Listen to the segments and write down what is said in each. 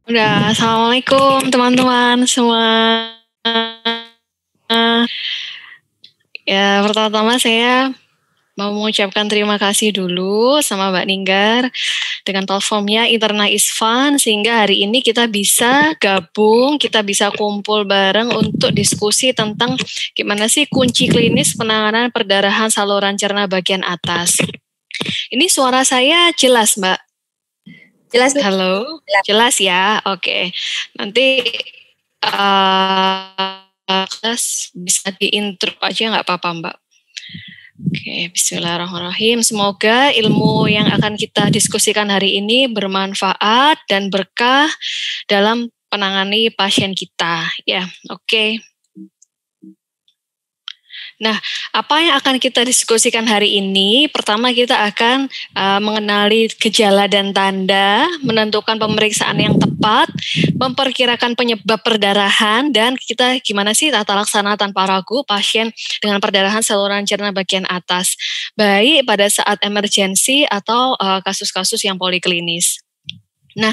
Udah, assalamualaikum teman-teman semua. Ya, pertama-tama saya mau mengucapkan terima kasih dulu sama Mbak Ninggar dengan platformnya Interna is Fun, sehingga hari ini kita bisa gabung, kita bisa kumpul bareng untuk diskusi tentang gimana sih kunci klinis penanganan perdarahan saluran cerna bagian atas. Ini suara saya jelas, Mbak? Jelas, Bu. Halo, jelas ya. Oke, nanti bisa diintro aja nggak apa-apa, Mbak. Oke, bismillahirrahmanirrahim. Semoga ilmu yang akan kita diskusikan hari ini bermanfaat dan berkah dalam penangani pasien kita. Ya, oke. Nah, apa yang akan kita diskusikan hari ini? Pertama, kita akan mengenali gejala dan tanda, menentukan pemeriksaan yang tepat, memperkirakan penyebab perdarahan, dan kita gimana sih tata laksana tanpa ragu pasien dengan perdarahan saluran cerna bagian atas, baik pada saat emergensi atau kasus-kasus yang poliklinis. Nah,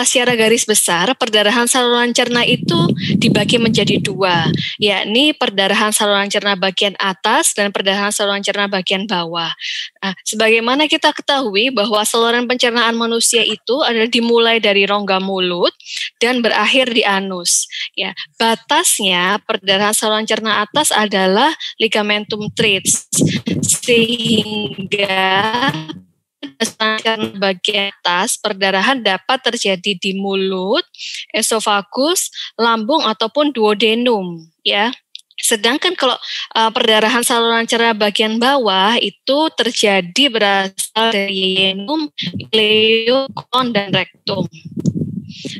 secara garis besar, perdarahan saluran cerna itu dibagi menjadi dua, yakni perdarahan saluran cerna bagian atas dan perdarahan saluran cerna bagian bawah. Nah, sebagaimana kita ketahui bahwa saluran pencernaan manusia itu adalah dimulai dari rongga mulut dan berakhir di anus. Ya, batasnya perdarahan saluran cerna atas adalah ligamentum treats, sehingga bagian atas perdarahan dapat terjadi di mulut, esofagus, lambung ataupun duodenum, ya. Sedangkan kalau perdarahan saluran cerna bagian bawah itu terjadi berasal dari yeyunum, ileum, kolon, dan rektum.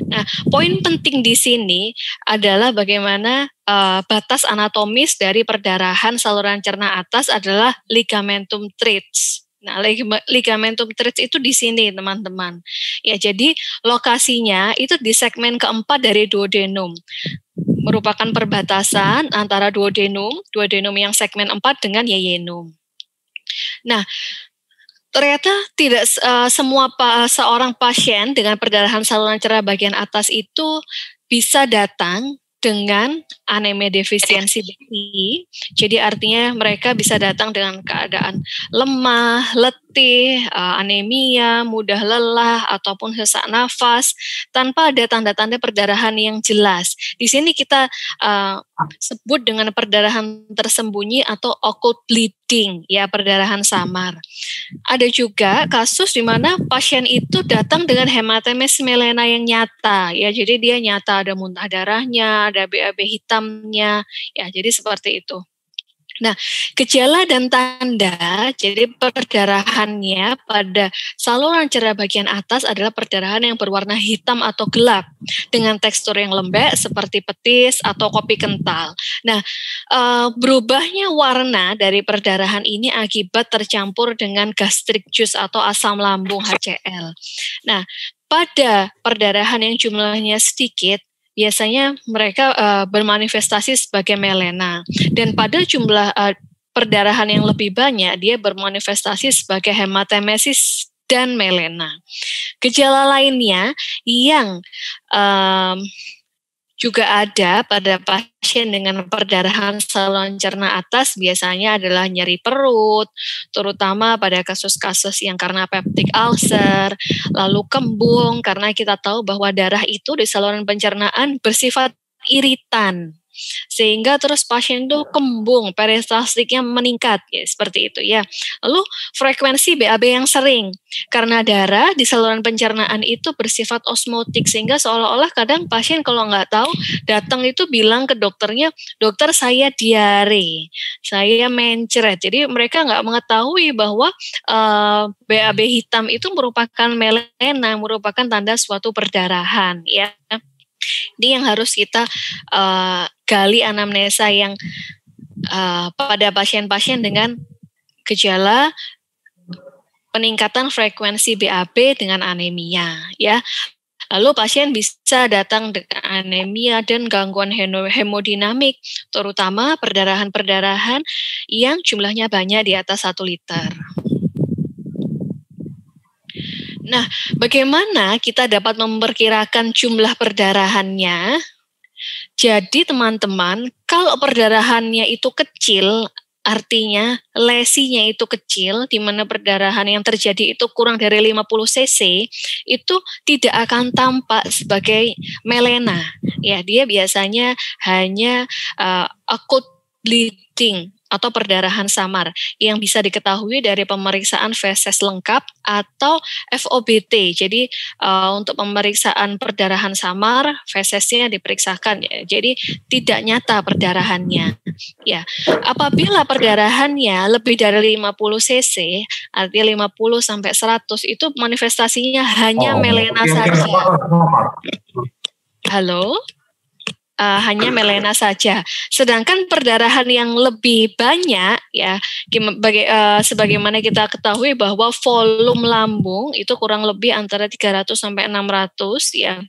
Nah, poin penting di sini adalah bagaimana batas anatomis dari perdarahan saluran cerna atas adalah ligamentum treats. Nah, ligamentum treats itu di sini, teman-teman. Ya, jadi lokasinya itu di segmen keempat dari duodenum. Merupakan perbatasan antara duodenum yang segmen 4 dengan yeyunum. Nah, ternyata tidak semua seorang pasien dengan perdarahan saluran cerna bagian atas itu bisa datang dengan anemia defisiensi besi. Jadi artinya mereka bisa datang dengan keadaan lemah, letih, anemia, mudah lelah, ataupun sesak nafas, tanpa ada tanda-tanda perdarahan yang jelas. Di sini kita sebut dengan perdarahan tersembunyi atau occult bleeding, ya, perdarahan samar. Ada juga kasus di mana pasien itu datang dengan hematemes melena yang nyata, ya, jadi dia nyata ada muntah darahnya, ada BAB hitamnya, ya, jadi seperti itu. Nah, gejala dan tanda, jadi perdarahannya pada saluran cerna bagian atas adalah perdarahan yang berwarna hitam atau gelap dengan tekstur yang lembek seperti petis atau kopi kental. Nah, berubahnya warna dari perdarahan ini akibat tercampur dengan gastric juice atau asam lambung HCl. Nah, pada perdarahan yang jumlahnya sedikit, biasanya mereka bermanifestasi sebagai melena. Dan pada jumlah perdarahan yang lebih banyak, dia bermanifestasi sebagai hematemesis dan melena. Gejala lainnya yang juga ada pada pasien dengan perdarahan saluran cerna atas biasanya adalah nyeri perut, terutama pada kasus-kasus yang karena peptic ulcer, lalu kembung, karena kita tahu bahwa darah itu di saluran pencernaan bersifat iritan. Sehingga terus pasien itu kembung, peristaltiknya meningkat, ya, seperti itu ya. Lalu frekuensi BAB yang sering, karena darah di saluran pencernaan itu bersifat osmotik, sehingga seolah-olah kadang pasien kalau nggak tahu datang itu bilang ke dokternya, dokter saya diare, saya mencret. Jadi mereka nggak mengetahui bahwa BAB hitam itu merupakan melena, merupakan tanda suatu perdarahan, ya. Ini yang harus kita gali anamnesa yang pada pasien-pasien dengan gejala peningkatan frekuensi BAB dengan anemia, ya. Lalu pasien bisa datang dengan anemia dan gangguan hemodinamik, terutama perdarahan-perdarahan yang jumlahnya banyak di atas 1 liter. Nah, bagaimana kita dapat memperkirakan jumlah perdarahannya? Jadi teman-teman, kalau perdarahannya itu kecil, artinya lesinya itu kecil, di mana perdarahan yang terjadi itu kurang dari 50 cc, itu tidak akan tampak sebagai melena. Ya, dia biasanya hanya acute bleeding atau perdarahan samar yang bisa diketahui dari pemeriksaan feses lengkap atau FOBT. Jadi untuk pemeriksaan perdarahan samar, fesesnya diperiksakan ya. Jadi tidak nyata perdarahannya. Ya, apabila perdarahannya lebih dari 50 cc, artinya 50 sampai 100 itu manifestasinya hanya melena saja. Halo? Hanya melena saja. Sedangkan perdarahan yang lebih banyak ya, sebagaimana kita ketahui bahwa volume lambung itu kurang lebih antara 300 sampai 600 ya.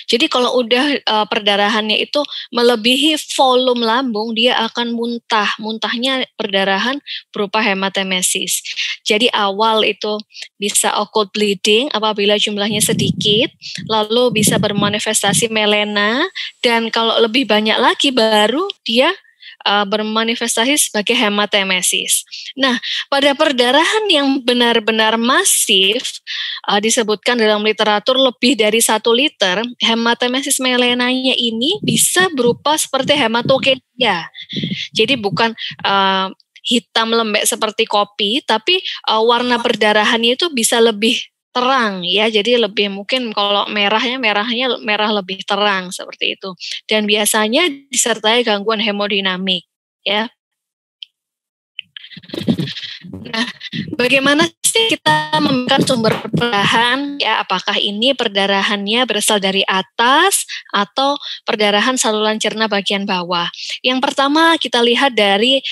Jadi kalau udah perdarahannya itu melebihi volume lambung, dia akan muntah. Muntahnya perdarahan berupa hematemesis. Jadi awal itu bisa acute bleeding apabila jumlahnya sedikit, lalu bisa bermanifestasi melena, dan kalau lebih banyak lagi baru dia bermanifestasi sebagai hematemesis. Nah, pada perdarahan yang benar-benar masif, disebutkan dalam literatur lebih dari 1 liter, hematemesis melenanya ini bisa berupa seperti hematokenia. Jadi bukan hitam lembek seperti kopi, tapi warna perdarahannya itu bisa lebih terang ya, jadi lebih mungkin kalau merah lebih terang seperti itu, dan biasanya disertai gangguan hemodinamik ya. Nah, bagaimana sih kita menemukan sumber perdarahan ya? Apakah ini perdarahannya berasal dari atas atau perdarahan saluran cerna bagian bawah? Yang pertama kita lihat dari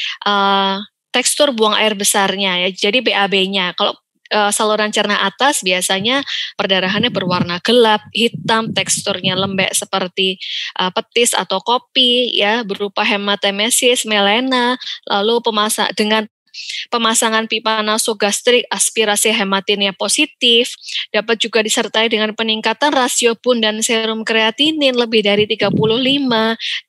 tekstur buang air besarnya ya, jadi BAB-nya. Kalau saluran cerna atas biasanya perdarahannya berwarna gelap, hitam, teksturnya lembek seperti petis atau kopi ya, berupa hematemesis, melena, lalu dengan pemasangan pipa nasogastrik, aspirasi hematinnya positif, dapat juga disertai dengan peningkatan rasio bun dan serum kreatinin lebih dari 35,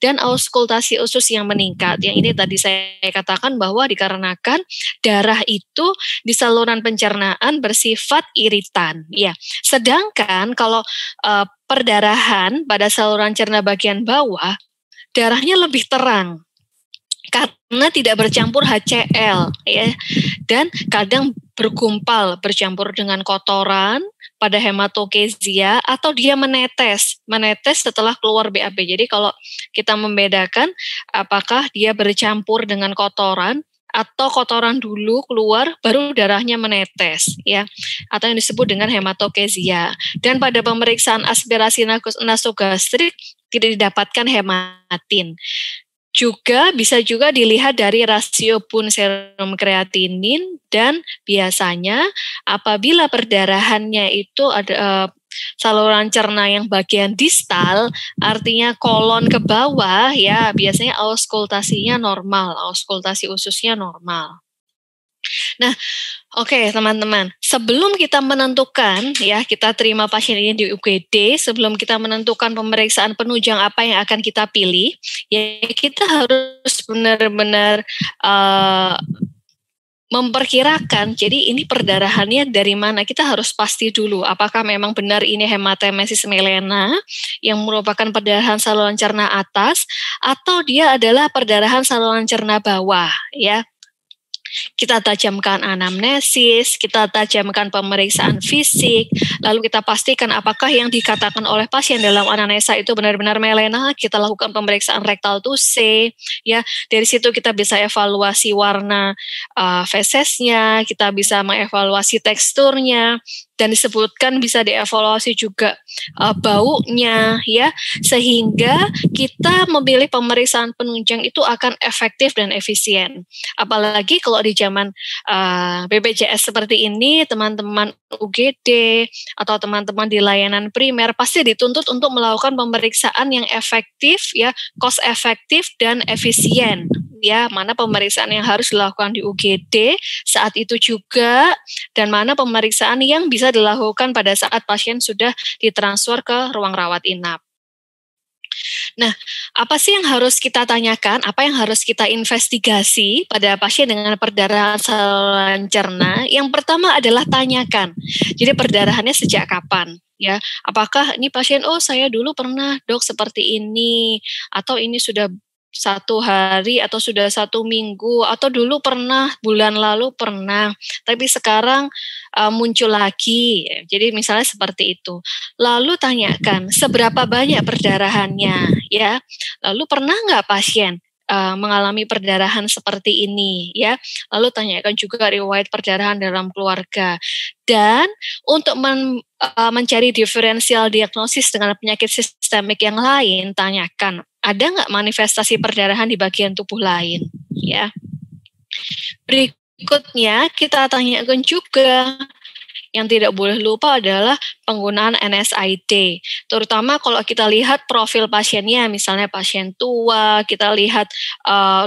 dan auskultasi usus yang meningkat. Yang ini tadi saya katakan bahwa dikarenakan darah itu di saluran pencernaan bersifat iritan. Ya, sedangkan kalau perdarahan pada saluran cerna bagian bawah, darahnya lebih terang karena tidak bercampur HCl ya, dan kadang bergumpal bercampur dengan kotoran pada hematokezia, atau dia menetes setelah keluar BAB. Jadi kalau kita membedakan apakah dia bercampur dengan kotoran atau kotoran dulu keluar baru darahnya menetes ya, atau yang disebut dengan hematokezia. Dan pada pemeriksaan aspirasi nasogastrik tidak didapatkan hematin. Juga bisa juga dilihat dari rasio bun serum kreatinin, dan biasanya apabila perdarahannya itu ada saluran cerna yang bagian distal, artinya kolon ke bawah ya, biasanya auskultasinya normal, auskultasi ususnya normal. Nah, oke teman-teman, sebelum kita menentukan ya, kita terima pasien ini di UGD, sebelum kita menentukan pemeriksaan penunjang apa yang akan kita pilih, ya kita harus benar-benar memperkirakan, jadi ini perdarahannya dari mana, kita harus pasti dulu apakah memang benar ini hematemesis melena yang merupakan perdarahan saluran cerna atas, atau dia adalah perdarahan saluran cerna bawah ya. Kita tajamkan anamnesis, kita tajamkan pemeriksaan fisik, lalu kita pastikan apakah yang dikatakan oleh pasien dalam anamnesa itu benar-benar melena, kita lakukan pemeriksaan rektal tuse, ya. Dari situ kita bisa evaluasi warna fesesnya, kita bisa mengevaluasi teksturnya, dan disebutkan bisa dievaluasi juga baunya ya, sehingga kita memilih pemeriksaan penunjang itu akan efektif dan efisien. Apalagi kalau di zaman BPJS seperti ini, teman-teman UGD atau teman-teman di layanan primer pasti dituntut untuk melakukan pemeriksaan yang efektif ya, cost efektif dan efisien ya, mana pemeriksaan yang harus dilakukan di UGD saat itu juga, dan mana pemeriksaan yang bisa dilakukan pada saat pasien sudah ditransfer ke ruang rawat inap. Nah, apa sih yang harus kita tanyakan, apa yang harus kita investigasi pada pasien dengan perdarahan saluran cerna? Yang pertama adalah tanyakan, jadi perdarahannya sejak kapan? Ya, apakah ini pasien, oh saya dulu pernah dok seperti ini, atau ini sudah 1 hari atau sudah 1 minggu, atau dulu pernah bulan lalu pernah, tapi sekarang muncul lagi. Jadi misalnya seperti itu. Lalu tanyakan seberapa banyak perdarahannya, ya. Lalu pernah nggak pasien mengalami perdarahan seperti ini, ya. Lalu tanyakan juga riwayat perdarahan dalam keluarga. Dan untuk mencari diferensial diagnosis dengan penyakit sistemik yang lain, tanyakan ada nggak manifestasi perdarahan di bagian tubuh lain, ya. Berikutnya kita tanyakan juga, yang tidak boleh lupa adalah penggunaan NSAID. Terutama kalau kita lihat profil pasiennya, misalnya pasien tua, kita lihat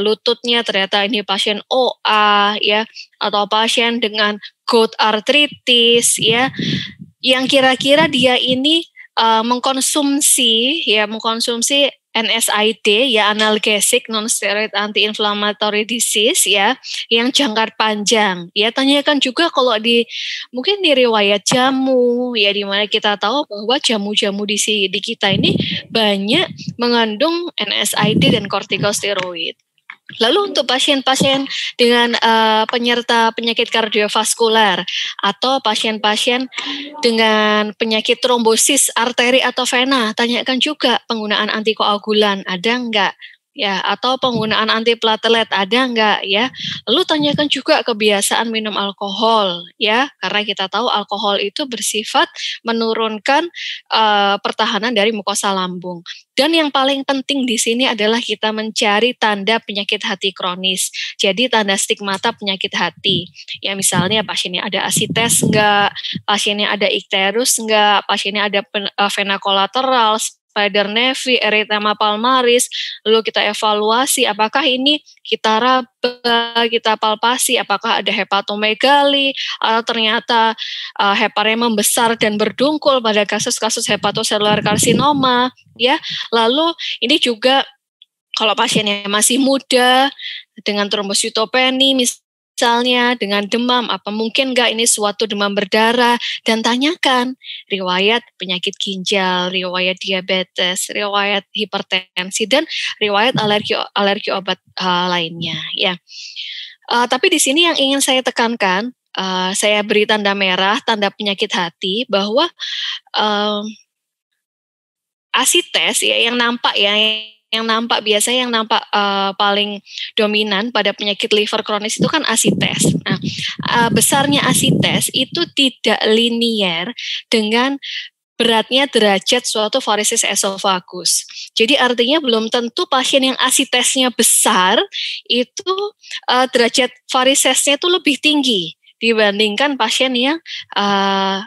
lututnya ternyata ini pasien OA, ya, atau pasien dengan gout arthritis, ya, yang kira-kira dia ini mengkonsumsi NSAID, ya, analgesik non-steroid anti-inflammatory disease, ya, yang jangka panjang. Ya, tanyakan juga kalau mungkin di riwayat jamu, ya, di mana kita tahu bahwa jamu-jamu di kita ini banyak mengandung NSAID dan kortikosteroid. Lalu untuk pasien-pasien dengan penyerta penyakit kardiovaskular atau pasien-pasien dengan penyakit trombosis arteri atau vena, tanyakan juga penggunaan antikoagulan ada enggak, ya, atau penggunaan antiplatelet ada enggak, ya. Lalu tanyakan juga kebiasaan minum alkohol, ya, karena kita tahu alkohol itu bersifat menurunkan pertahanan dari mukosa lambung. Dan yang paling penting di sini adalah kita mencari tanda penyakit hati kronis. Jadi tanda stigmata penyakit hati. Ya, misalnya pasiennya ada asites enggak, pasiennya ada ikterus enggak, pasiennya ada vena kolateral, spider nevi, erythema palmaris, lalu kita evaluasi apakah ini kita raba, kita palpasi, apakah ada hepatomegali, atau ternyata heparnya membesar dan berdungkul pada kasus-kasus hepatoselular karsinoma, ya. Lalu ini juga kalau pasiennya masih muda dengan trombositopeni misalnya, dengan demam, apa mungkin nggak ini suatu demam berdarah, dan tanyakan riwayat penyakit ginjal, riwayat diabetes, riwayat hipertensi, dan riwayat alergi obat lainnya, ya. Tapi di sini yang ingin saya tekankan, saya beri tanda merah, tanda penyakit hati, bahwa asites, ya, yang nampak biasanya yang nampak paling dominan pada penyakit liver kronis itu kan asites. Nah, besarnya asites itu tidak linier dengan beratnya derajat suatu varises esofagus. Jadi artinya belum tentu pasien yang asitesnya besar itu derajat varisesnya itu lebih tinggi dibandingkan pasien yang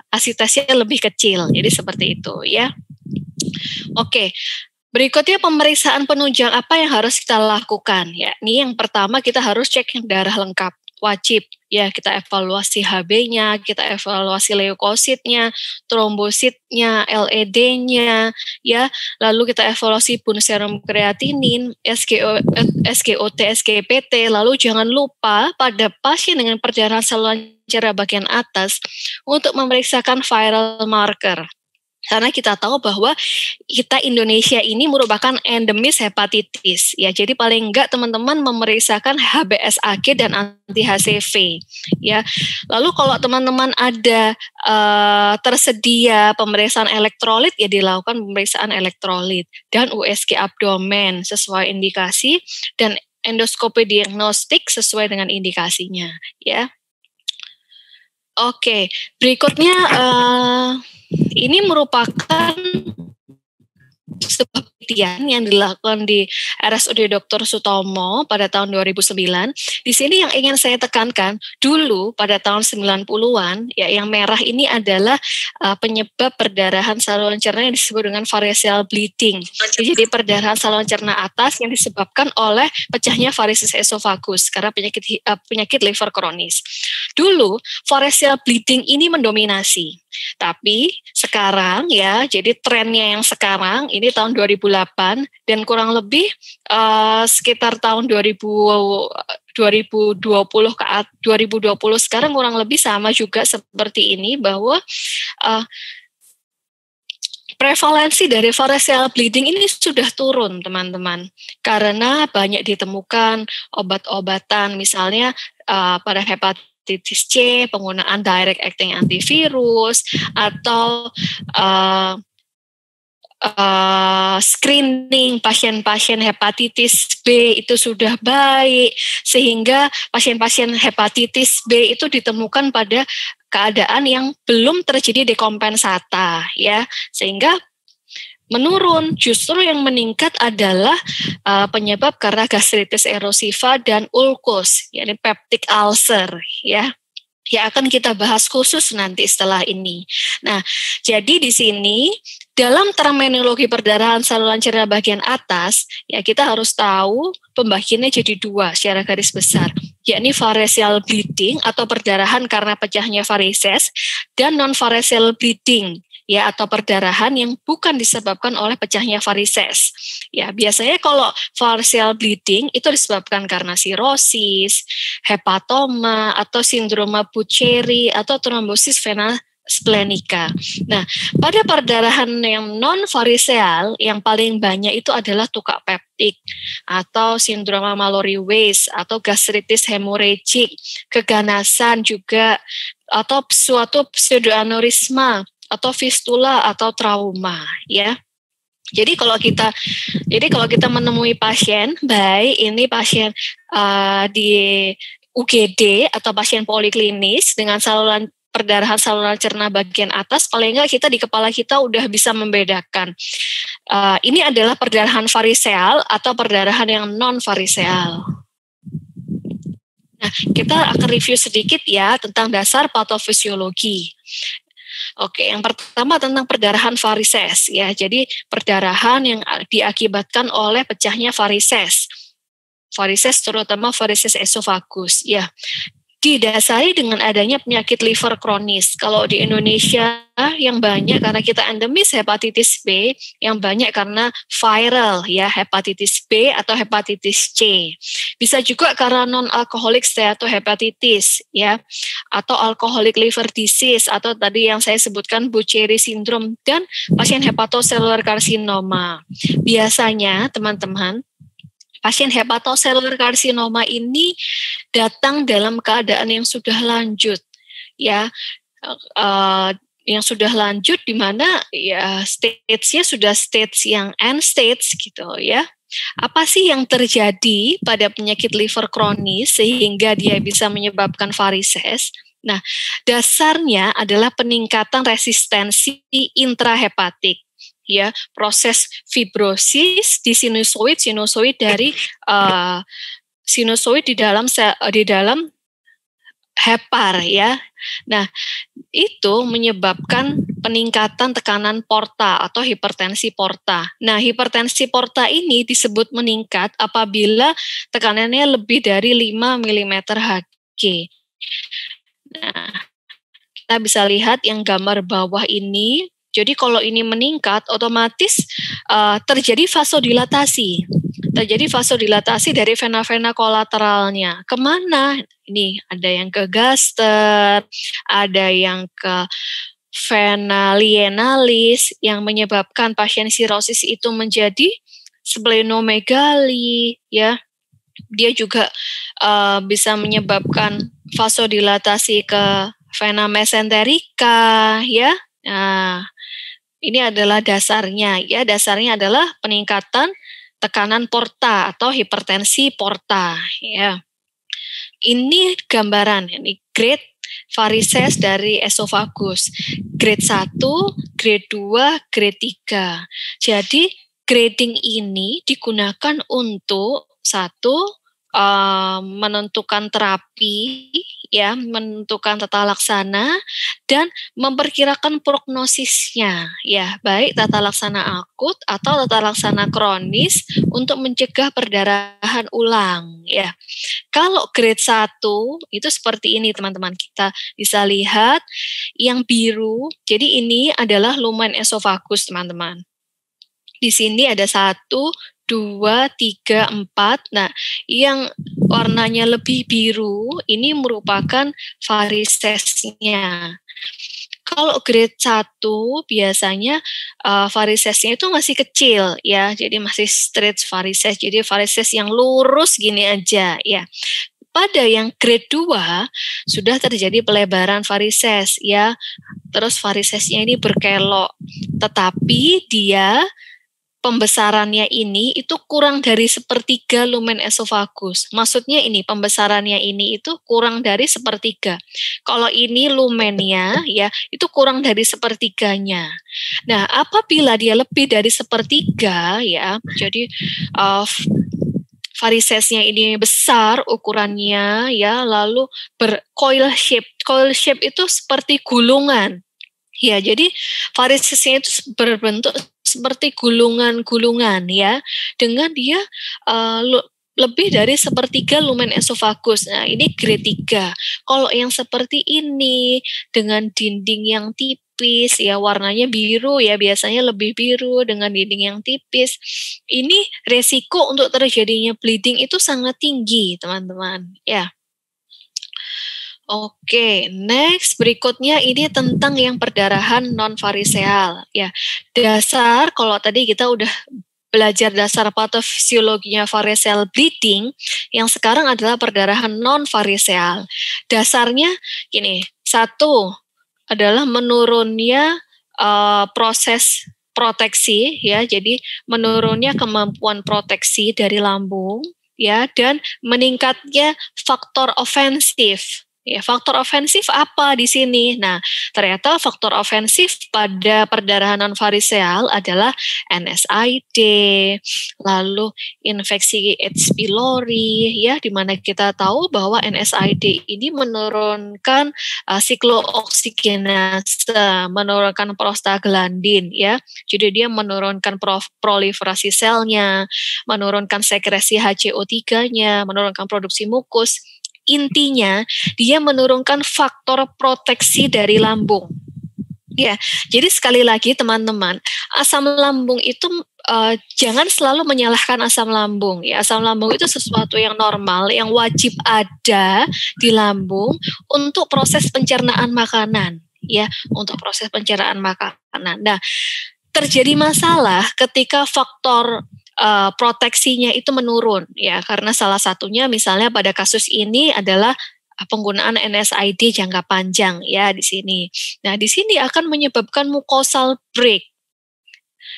asitesnya lebih kecil. Jadi seperti itu, ya. Oke. Berikutnya pemeriksaan penunjang apa yang harus kita lakukan, ya. Ini yang pertama kita harus cek darah lengkap, wajib, ya, kita evaluasi HB-nya, kita evaluasi leukositnya, trombositnya, LED-nya, ya. Lalu kita evaluasi pun serum kreatinin, SGOT, SGPT. Lalu jangan lupa pada pasien dengan perdarahan saluran cerna bagian atas untuk memeriksakan viral marker. Karena kita tahu bahwa kita Indonesia ini merupakan endemis hepatitis, ya. Jadi paling enggak teman-teman memeriksakan HBsAg dan anti HCV, ya. Lalu kalau teman-teman ada tersedia pemeriksaan elektrolit, ya dilakukan pemeriksaan elektrolit dan USG abdomen sesuai indikasi dan endoskopi diagnostik sesuai dengan indikasinya, ya. Oke, berikutnya ini merupakan sebuah penelitian yang dilakukan di RSUD Dr. Sutomo pada tahun 2009. Di sini yang ingin saya tekankan, dulu pada tahun 90-an, ya, yang merah ini adalah penyebab perdarahan saluran cerna yang disebut dengan variceal bleeding. Jadi perdarahan saluran cerna atas yang disebabkan oleh pecahnya varises esophagus karena penyakit liver kronis. Dulu variceal bleeding ini mendominasi. Tapi sekarang ya, jadi trennya yang sekarang ini tahun 2008 dan kurang lebih sekitar tahun 2020 sekarang kurang lebih sama juga seperti ini, bahwa prevalensi dari variceal bleeding ini sudah turun, teman-teman, karena banyak ditemukan obat-obatan, misalnya pada hepatitis C, penggunaan direct acting antivirus, atau screening pasien-pasien hepatitis B itu sudah baik, sehingga pasien-pasien hepatitis B itu ditemukan pada keadaan yang belum terjadi dekompensata, ya, sehingga menurun. Justru yang meningkat adalah penyebab karena gastritis erosiva dan ulkus, yakni peptic ulcer, ya. Ya, akan kita bahas khusus nanti setelah ini. Nah, jadi di sini dalam terminologi perdarahan saluran cerna bagian atas, ya kita harus tahu pembagiannya jadi dua secara garis besar, yakni variceal bleeding atau perdarahan karena pecahnya varises, dan non-variceal bleeding, ya, atau perdarahan yang bukan disebabkan oleh pecahnya varises. Ya, biasanya kalau variceal bleeding itu disebabkan karena sirosis, hepatoma, atau sindroma Buceri, atau trombosis vena splenica. Nah, pada perdarahan yang non-variceal, yang paling banyak itu adalah tukak peptik, atau sindroma Mallory-Weiss, atau gastritis hemorrhagic, keganasan juga, atau suatu pseudoaneurisma, atau fistula, atau trauma, ya. Jadi kalau kita menemui pasien, baik ini pasien di UGD atau pasien poliklinis dengan perdarahan saluran cerna bagian atas, paling enggak kita di kepala kita udah bisa membedakan. Ini adalah perdarahan variceal atau perdarahan yang non variceal. Nah, kita akan review sedikit ya tentang dasar patofisiologi. Oke, yang pertama tentang perdarahan varises, ya. Jadi perdarahan yang diakibatkan oleh pecahnya varises. Varises terutama varises esophagus, ya. Didasari dengan adanya penyakit liver kronis. Kalau di Indonesia yang banyak karena kita endemis hepatitis B, yang banyak karena viral, ya, hepatitis B atau hepatitis C. Bisa juga karena non-alcoholic steatohepatitis, ya, atau alcoholic liver disease, atau tadi yang saya sebutkan Buceri syndrome, dan pasien hepatocellular carcinoma. Biasanya teman-teman, pasien hepatocellular carcinoma ini datang dalam keadaan yang sudah lanjut, ya, yang sudah lanjut di mana ya stage-nya sudah stage yang end stage gitu, ya. Apa sih yang terjadi pada penyakit liver kronis sehingga dia bisa menyebabkan varises? Nah, dasarnya adalah peningkatan resistensi intrahepatik, ya, proses fibrosis di sinusoid dari sinusoid di dalam hepar, ya. Nah, itu menyebabkan peningkatan tekanan porta atau hipertensi porta. Nah, hipertensi porta ini disebut meningkat apabila tekanannya lebih dari 5 mm Hg. Nah, kita bisa lihat yang gambar bawah ini. Jadi kalau ini meningkat, otomatis terjadi vasodilatasi. Terjadi vasodilatasi dari vena-vena kolateralnya. Kemana? Ini ada yang ke gaster, ada yang ke vena lienalis, yang menyebabkan pasien sirosis itu menjadi splenomegali, ya. Dia juga bisa menyebabkan vasodilatasi ke vena mesenterica, ya. Nah, ini adalah dasarnya, ya. Dasarnya adalah peningkatan tekanan porta atau hipertensi porta, ya. Ini gambaran, ini grade varises dari esophagus. Grade 1, grade 2, grade 3. Jadi grading ini digunakan untuk satu, menentukan terapi, ya, menentukan tata laksana, dan memperkirakan prognosisnya, ya, baik tata laksana akut atau tata laksana kronis untuk mencegah perdarahan ulang, ya. Kalau grade 1 itu seperti ini teman-teman, kita bisa lihat yang biru, jadi ini adalah lumen esofagus teman-teman. Di sini ada 1, 2, 3, 4. Nah, yang warnanya lebih biru ini merupakan varisesnya. Kalau grade 1 biasanya varisesnya itu masih kecil ya, jadi masih straight varises, jadi varises yang lurus gini aja ya. Pada yang grade 2 sudah terjadi pelebaran varises ya, terus varisesnya ini berkelok, tetapi dia pembesarannya ini itu kurang dari 1/3 lumen esofagus. Maksudnya ini pembesarannya ini itu kurang dari 1/3. Kalau ini lumennya ya itu kurang dari 1/3-nya. Nah, apabila dia lebih dari 1/3 ya, jadi varisesnya ini besar ukurannya ya, lalu bercoil shape. Coil shape itu seperti gulungan. Ya, jadi varisesnya itu berbentuk seperti gulungan-gulungan ya, dengan dia lebih dari 1/3 lumen esofagus. Nah, ini grade 3. Kalau yang seperti ini dengan dinding yang tipis ya, warnanya biru ya, biasanya lebih biru dengan dinding yang tipis. Ini resiko untuk terjadinya bleeding itu sangat tinggi, teman-teman. Ya. Oke, next berikutnya ini tentang yang perdarahan non-variseal ya. Dasar kalau tadi kita udah belajar dasar patofisiologinya variceal bleeding, yang sekarang adalah perdarahan non-variseal. Dasarnya gini, 1 adalah menurunnya proses proteksi ya, jadi menurunnya kemampuan proteksi dari lambung ya, dan meningkatnya faktor ofensif. Ya, faktor ofensif apa di sini? Nah, ternyata faktor ofensif pada perdarahan non-variseal adalah NSAID, lalu infeksi H. pylori, ya, di mana kita tahu bahwa NSAID ini menurunkan siklooksigenase, menurunkan prostaglandin, ya. Jadi dia menurunkan proliferasi selnya, menurunkan sekresi HCO3-nya, menurunkan produksi mukus. Intinya, dia menurunkan faktor proteksi dari lambung. Ya, jadi sekali lagi teman-teman, asam lambung itu jangan selalu menyalahkan asam lambung. Ya, asam lambung itu sesuatu yang normal, yang wajib ada di lambung untuk proses pencernaan makanan. Ya, untuk proses pencernaan makanan. Nah, terjadi masalah ketika faktor proteksinya itu menurun ya, karena salah satunya misalnya pada kasus ini adalah penggunaan NSAID jangka panjang ya di sini. Nah, di sini akan menyebabkan mucosal break.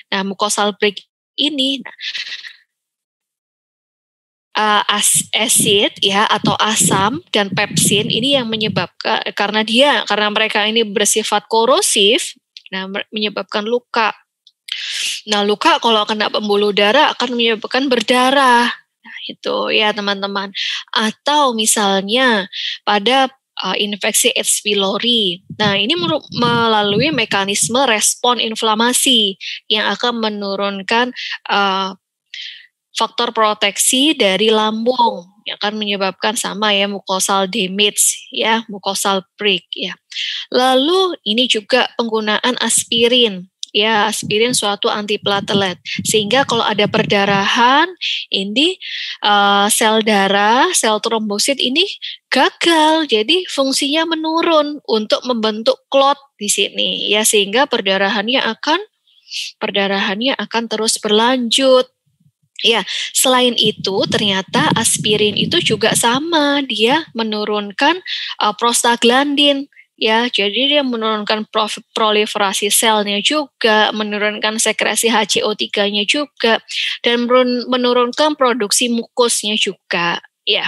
Nah, mucosal break ini acid ya atau asam dan pepsin ini yang menyebabkan karena mereka ini bersifat korosif, nah menyebabkan luka. Nah, luka kalau kena pembuluh darah akan menyebabkan berdarah. Nah, itu ya teman-teman. Atau misalnya pada infeksi H. pylori. Nah, ini melalui mekanisme respon inflamasi yang akan menurunkan faktor proteksi dari lambung yang akan menyebabkan sama ya mucosal damage ya, mucosal break ya. Lalu ini juga penggunaan aspirin. Ya, aspirin suatu antiplatelet. Sehingga kalau ada perdarahan, ini sel darah, sel trombosit ini gagal. Jadi fungsinya menurun untuk membentuk klot di sini. Ya, sehingga perdarahannya akan terus berlanjut. Ya, selain itu ternyata aspirin itu juga sama, dia menurunkan prostaglandin. Ya, jadi dia menurunkan proliferasi selnya juga, menurunkan sekresi HCO3-nya juga, dan menurunkan produksi mukusnya juga. Ya.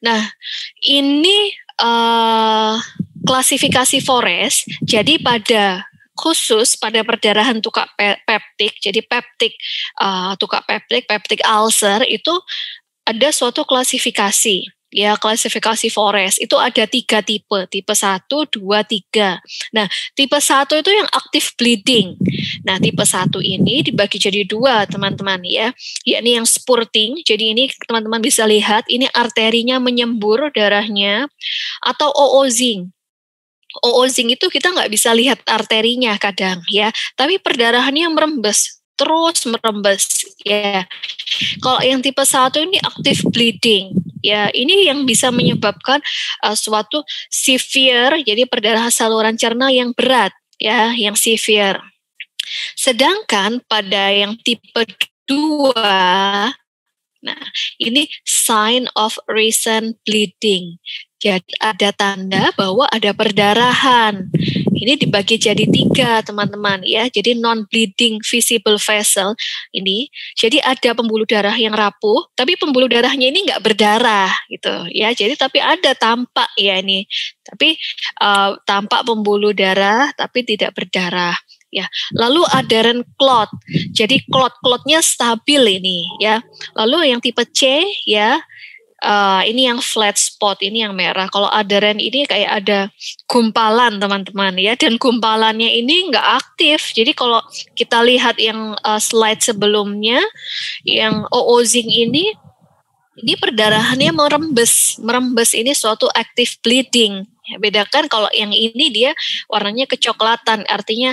Nah, ini klasifikasi Forest. Jadi pada khusus pada perdarahan tukak peptik. Jadi tukak peptik ulcer itu ada suatu klasifikasi. Ya, klasifikasi Forest itu ada 3 tipe 1, 2, 3. Nah, tipe 1 itu yang aktif bleeding. Nah, tipe 1 ini dibagi jadi 2, teman-teman ya. Yakni yang spurting. Jadi ini teman-teman bisa lihat ini arterinya menyembur darahnya, atau oozing. Oozing itu kita nggak bisa lihat arterinya kadang ya, tapi perdarahannya terus merembes ya. Kalau yang tipe 1 ini aktif bleeding. Ya, ini yang bisa menyebabkan suatu severe, jadi perdarahan saluran cerna yang berat, ya, yang severe. Sedangkan pada yang tipe 2, nah, ini sign of recent bleeding. Jadi ada tanda bahwa ada perdarahan. Ini dibagi jadi 3, teman-teman ya. Jadi non-bleeding visible vessel ini. Jadi ada pembuluh darah yang rapuh, tapi pembuluh darahnya ini nggak berdarah gitu ya. Jadi tapi ada tampak ya ini. Tapi tampak pembuluh darah tapi tidak berdarah. Ya, lalu adherent clot. Jadi clotnya stabil ini ya. Lalu yang tipe C ya, ini yang flat spot, ini yang merah. Kalau adherent ini kayak ada gumpalan, teman-teman ya, dan gumpalannya ini nggak aktif. Jadi kalau kita lihat yang slide sebelumnya, yang oozing ini perdarahannya merembes ini suatu active bleeding. Ya, bedakan kalau yang ini dia warnanya kecoklatan, artinya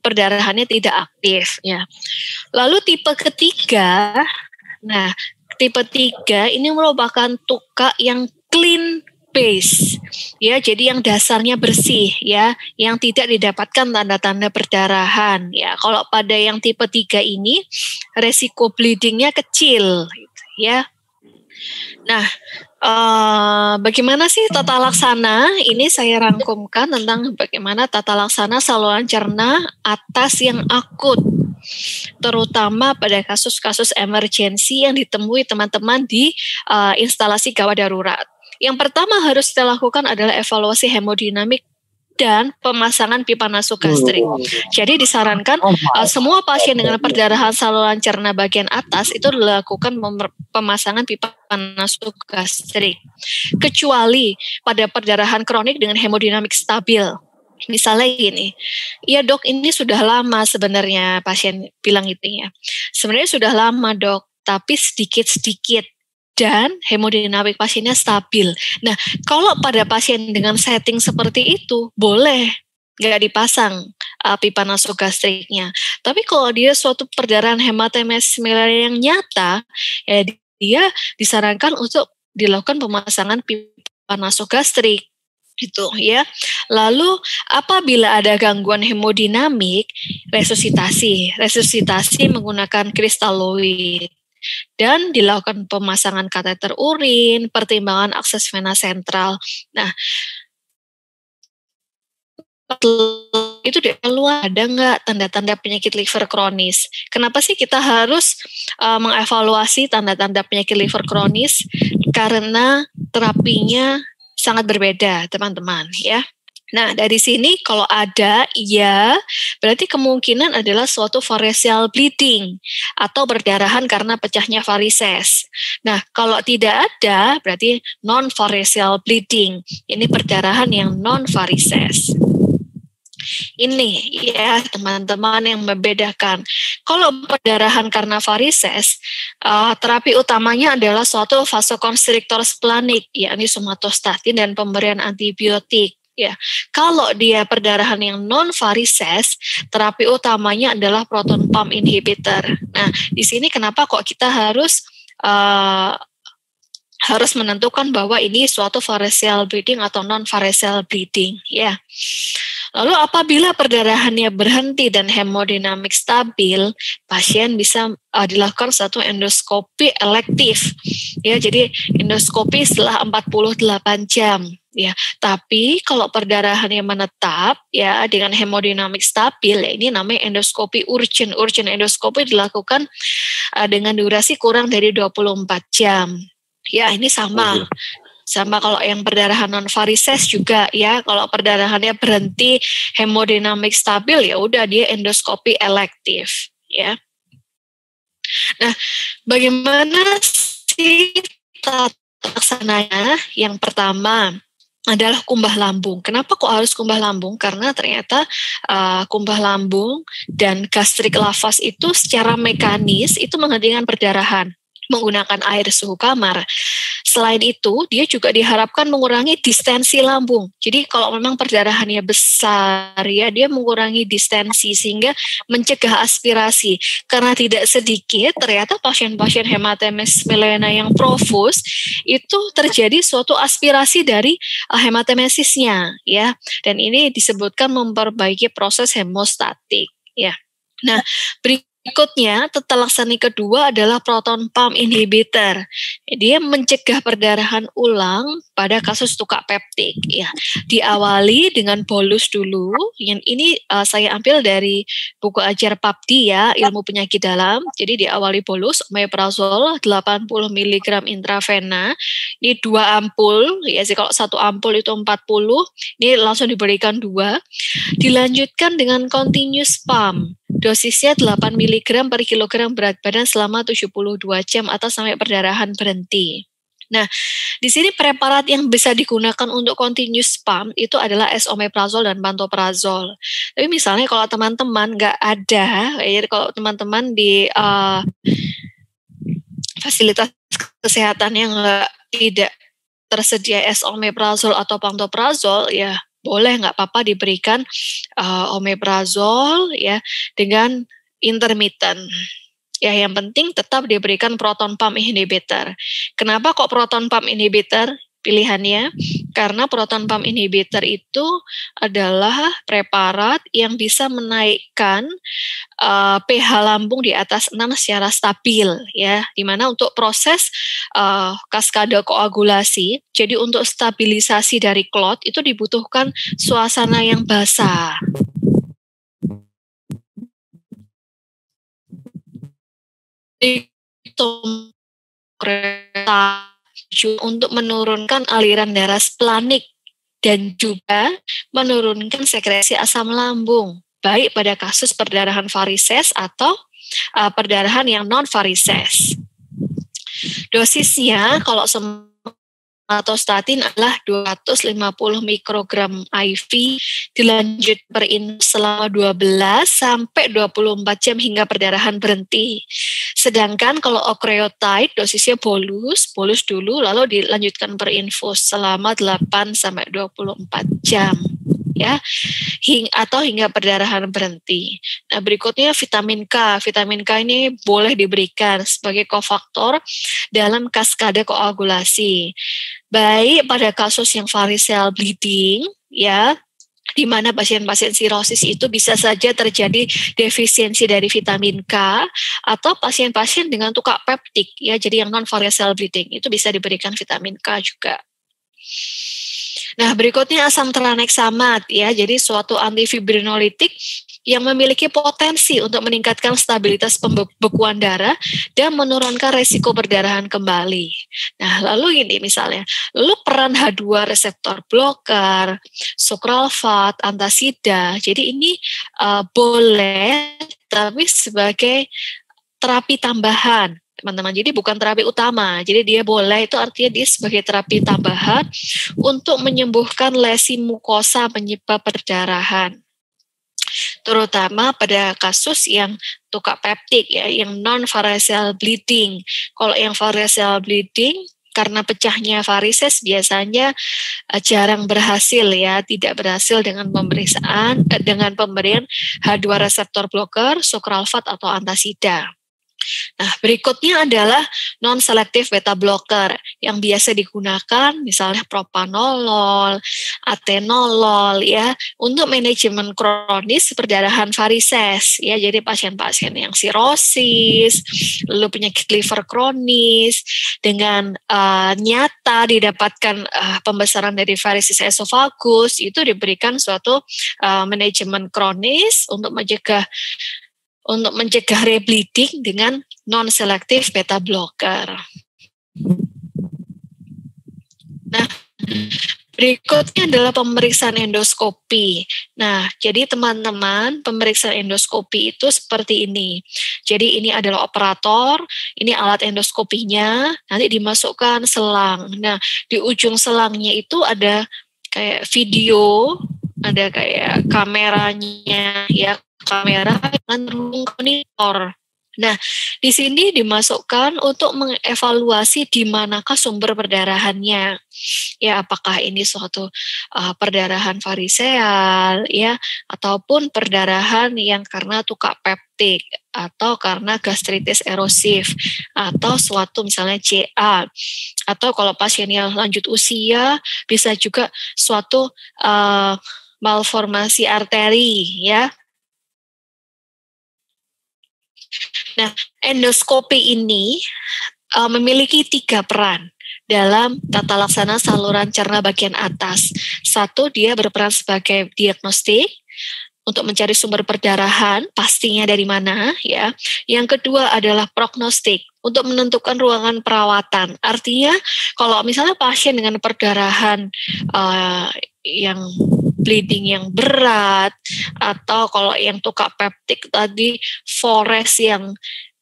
perdarahannya tidak aktif ya. Lalu tipe ketiga, nah tipe 3 ini merupakan tukak yang clean base ya, jadi yang dasarnya bersih ya, yang tidak didapatkan tanda-tanda perdarahan ya. Kalau pada yang tipe 3 ini resiko bleedingnya kecil gitu, ya. Nah, bagaimana sih tata laksana? Ini saya rangkumkan tentang bagaimana tata laksana saluran cerna atas yang akut, terutama pada kasus-kasus emergensi yang ditemui teman-teman di instalasi gawat darurat. Yang pertama harus kita lakukan adalah evaluasi hemodinamik dan pemasangan pipa nasogastrik. Jadi disarankan semua pasien dengan perdarahan saluran cerna bagian atas itu dilakukan pemasangan pipa nasogastrik, kecuali pada perdarahan kronik dengan hemodinamik stabil. Misalnya gini, ya dok, ini sudah lama sebenarnya, pasien bilang itu ya. Sebenarnya sudah lama dok, tapi sedikit-sedikit dan hemodinamik pasiennya stabil. Nah, kalau pada pasien dengan setting seperti itu, boleh nggak dipasang pipa nasogastriknya. Tapi kalau dia suatu perdarahan hematemesis miliaris yang nyata, ya dia disarankan untuk dilakukan pemasangan pipa nasogastrik. Gitu ya. Lalu apabila ada gangguan hemodinamik, resusitasi menggunakan kristaloid dan dilakukan pemasangan kateter urin, pertimbangan akses vena sentral. Nah, itu di luar ada nggak tanda-tanda penyakit liver kronis? Kenapa sih kita harus mengevaluasi tanda-tanda penyakit liver kronis? Karena terapinya sangat berbeda, teman-teman, ya. Nah, dari sini kalau ada, ya, berarti kemungkinan adalah suatu variceal bleeding atau perdarahan karena pecahnya varises. Nah, kalau tidak ada, berarti non-variceal bleeding. Ini perdarahan yang non-varises. Ini ya teman-teman yang membedakan. Kalau perdarahan karena varises, terapi utamanya adalah suatu vasokonstriktor splanik, yakni somatostatin dan pemberian antibiotik. Ya, kalau dia perdarahan yang non varises, terapi utamanya adalah proton pump inhibitor. Nah, di sini kenapa kok kita harus menentukan bahwa ini suatu variceal bleeding atau non variceal bleeding, ya. Lalu apabila perdarahannya berhenti dan hemodinamik stabil, pasien bisa dilakukan satu endoskopi elektif. Ya, jadi endoskopi setelah 48 jam. Ya, tapi kalau perdarahannya menetap ya dengan hemodinamik stabil, ya ini namanya endoskopi urgent. Urgent endoskopi dilakukan dengan durasi kurang dari 24 jam. Ya, ini sama. Sama kalau yang perdarahan non varises juga ya, kalau perdarahannya berhenti hemodinamik stabil ya udah dia endoskopi elektif ya. Nah, bagaimana sih tata laksananya? Yang pertama adalah kumbah lambung. Kenapa kok harus kumbah lambung? Karena ternyata kumbah lambung dan gastrik lavas itu secara mekanis itu menghentikan perdarahan menggunakan air suhu kamar. Selain itu, dia juga diharapkan mengurangi distensi lambung. Jadi kalau memang perdarahannya besar ya, dia mengurangi distensi sehingga mencegah aspirasi. Karena tidak sedikit ternyata pasien-pasien hematemesis melena yang profus itu terjadi suatu aspirasi dari hematemesisnya ya. Dan ini disebutkan memperbaiki proses hemostatik ya. Nah, berikutnya, tata laksana kedua adalah proton pump inhibitor. Dia mencegah perdarahan ulang pada kasus tukak peptik. Ya, diawali dengan bolus dulu. Yang ini saya ambil dari buku ajar PAPDI ya, ilmu penyakit dalam. Jadi diawali bolus omeprazol 80 mg intravena. Ini 2 ampul. Ya, sih kalau 1 ampul itu 40. Ini langsung diberikan 2. Dilanjutkan dengan continuous pump. Dosisnya 8 mg per kilogram berat badan selama 72 jam atau sampai perdarahan berhenti. Nah, di sini preparat yang bisa digunakan untuk continuous pump itu adalah esomeprazol dan pantoprazol. Tapi misalnya kalau teman-teman nggak ada, ya kalau teman-teman di fasilitas kesehatan yang tidak tersedia esomeprazol atau pantoprazol, ya boleh nggak apa-apa diberikan omeprazol ya dengan intermittent. Ya, yang penting tetap diberikan proton pump inhibitor. Kenapa kok proton pump inhibitor pilihannya? Karena proton pump inhibitor itu adalah preparat yang bisa menaikkan pH lambung di atas 6 secara stabil ya, dimana untuk proses kaskade koagulasi, jadi untuk stabilisasi dari clot itu dibutuhkan suasana yang basah. Untuk menurunkan aliran darah splanik dan juga menurunkan sekresi asam lambung, baik pada kasus perdarahan varises atau perdarahan yang non varises. Dosisnya kalau somatostatin adalah 250 mikrogram IV, dilanjut berinfus selama 12 sampai 24 jam hingga perdarahan berhenti. Sedangkan kalau octreotide dosisnya bolus dulu lalu dilanjutkan berinfus selama 8 sampai 24 jam ya, atau hingga perdarahan berhenti. Nah, berikutnya vitamin K. Vitamin K ini boleh diberikan sebagai kofaktor dalam kaskade koagulasi. Baik pada kasus yang variceal bleeding ya, di mana pasien-pasien sirosis itu bisa saja terjadi defisiensi dari vitamin K, atau pasien-pasien dengan tukak peptik ya, jadi yang non variceal bleeding itu bisa diberikan vitamin K juga. Nah, berikutnya asam tranexamat ya, jadi suatu antifibrinolitik yang memiliki potensi untuk meningkatkan stabilitas pembekuan darah dan menurunkan resiko perdarahan kembali. Nah, lalu ini misalnya, lalu peran H2 reseptor blocker, sucralfate, antasida, jadi ini boleh tapi sebagai terapi tambahan, teman-teman. Jadi bukan terapi utama. Jadi dia boleh, itu artinya dia sebagai terapi tambahan untuk menyembuhkan lesi mukosa penyebab perdarahan. Terutama pada kasus yang tukak peptik ya, yang non variceal bleeding. Kalau yang variceal bleeding karena pecahnya varises biasanya jarang berhasil ya, tidak berhasil dengan dengan pemberian H2 reseptor blocker, sucralfate atau antasida. Nah, berikutnya adalah non-selective beta blocker yang biasa digunakan misalnya propanolol, atenolol ya, untuk manajemen kronis perdarahan varises ya. Jadi pasien-pasien yang sirosis, lalu penyakit liver kronis dengan nyata didapatkan pembesaran dari varises esofagus, itu diberikan suatu manajemen kronis untuk mencegah rebleeding dengan non-selective beta blocker. Nah, berikutnya adalah pemeriksaan endoskopi. Nah, jadi teman-teman, pemeriksaan endoskopi itu seperti ini. Jadi ini adalah operator, ini alat endoskopinya, nanti dimasukkan selang. Nah, di ujung selangnya itu ada kayak video, ada kayak kameranya, ya kamera dengan monitor. Nah, di sini dimasukkan untuk mengevaluasi di manakah sumber perdarahannya. Ya, apakah ini suatu perdarahan variseal, ya, ataupun perdarahan yang karena tukak peptik, atau karena gastritis erosif, atau suatu misalnya CA, atau kalau pasiennya lanjut usia, bisa juga suatu malformasi arteri, ya. Nah, endoskopi ini memiliki 3 peran dalam tata laksana saluran cerna bagian atas. 1, dia berperan sebagai diagnostik untuk mencari sumber perdarahan, pastinya dari mana, ya. Yang kedua adalah prognostik untuk menentukan ruangan perawatan. Artinya, kalau misalnya pasien dengan perdarahan yang bleeding yang berat, atau kalau yang tukak peptik tadi Forest yang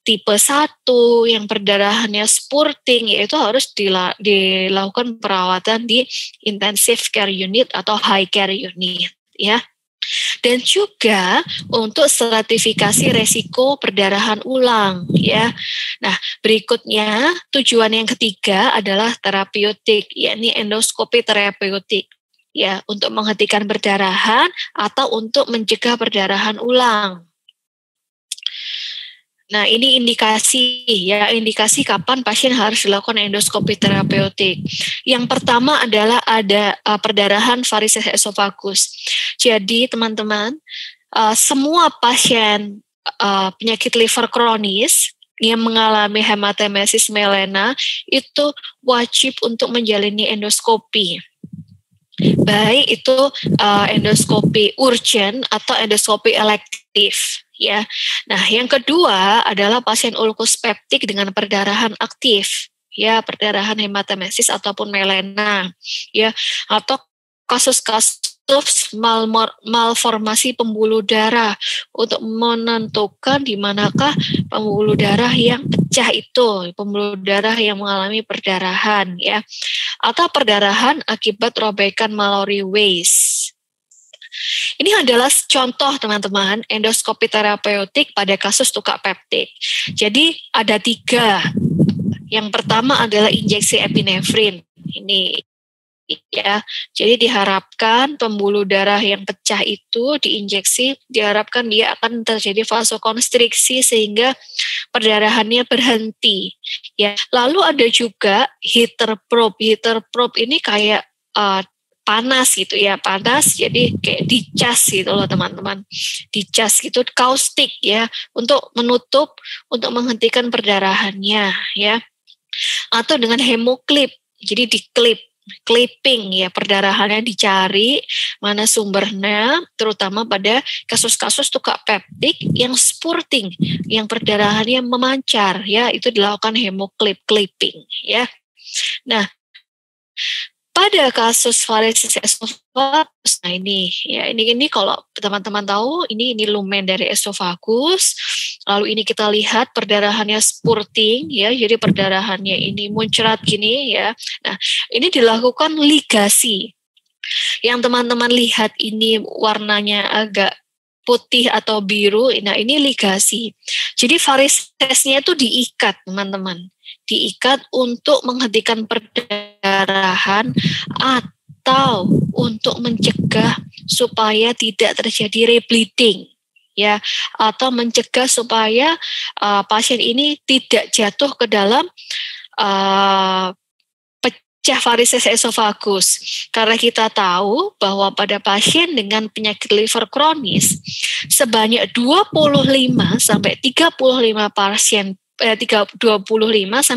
tipe 1 yang perdarahannya spurting, yaitu harus dilakukan perawatan di intensive care unit atau high care unit, ya. Dan juga untuk stratifikasi resiko perdarahan ulang, ya. Nah, berikutnya tujuan yang ketiga adalah terapeutik, yakni endoskopi terapeutik, ya, untuk menghentikan perdarahan atau untuk mencegah perdarahan ulang. Nah, ini indikasi, ya, indikasi kapan pasien harus dilakukan endoskopi terapeutik. Yang pertama adalah ada perdarahan varises esophagus. Jadi, teman-teman, semua pasien penyakit liver kronis yang mengalami hematemesis melena itu wajib untuk menjalani endoskopi. Baik itu endoskopi urgent atau endoskopi elektif, ya. Nah, yang kedua adalah pasien ulkus peptik dengan perdarahan aktif, ya, perdarahan hematemesis ataupun melena, ya, atau kasus-kasus malformasi pembuluh darah untuk menentukan di manakah pembuluh darah yang pecah itu, pembuluh darah yang mengalami perdarahan, ya, atau perdarahan akibat robekan Mallory Weiss. Ini adalah contoh, teman-teman, endoskopi terapeutik pada kasus tukak peptik. Jadi ada 3. Yang pertama adalah injeksi epinefrin. Ini, ya, jadi diharapkan pembuluh darah yang pecah itu diinjeksi, diharapkan dia akan terjadi vasokonstriksi sehingga perdarahannya berhenti, ya. Lalu ada juga heater probe. Heater probe ini kayak panas gitu, ya, panas, jadi kayak dicas gitu loh, teman-teman, dicas gitu, kaustik, ya, untuk menutup, untuk menghentikan perdarahannya, ya. Atau dengan hemoklip, jadi diklip, clipping, ya, perdarahannya dicari mana sumbernya, terutama pada kasus-kasus tukak peptik yang spurting, yang perdarahannya memancar, ya, itu dilakukan hemoklip, clipping, ya. Nah, pada kasus varises esophagus, nah ini, ya, ini kalau teman-teman tahu, ini lumen dari esophagus. Lalu ini kita lihat perdarahannya spurting, ya, jadi perdarahannya ini muncrat gini, ya. Nah, ini dilakukan ligasi. Yang teman-teman lihat ini warnanya agak putih atau biru, nah ini ligasi. Jadi varisesnya itu diikat, teman-teman. Diikat untuk menghentikan perdarahan atau untuk mencegah supaya tidak terjadi rebleeding, ya, atau mencegah supaya pasien ini tidak jatuh ke dalam pecah varises esophagus. Karena kita tahu bahwa pada pasien dengan penyakit liver kronis sebanyak 25 sampai 35% 25-35%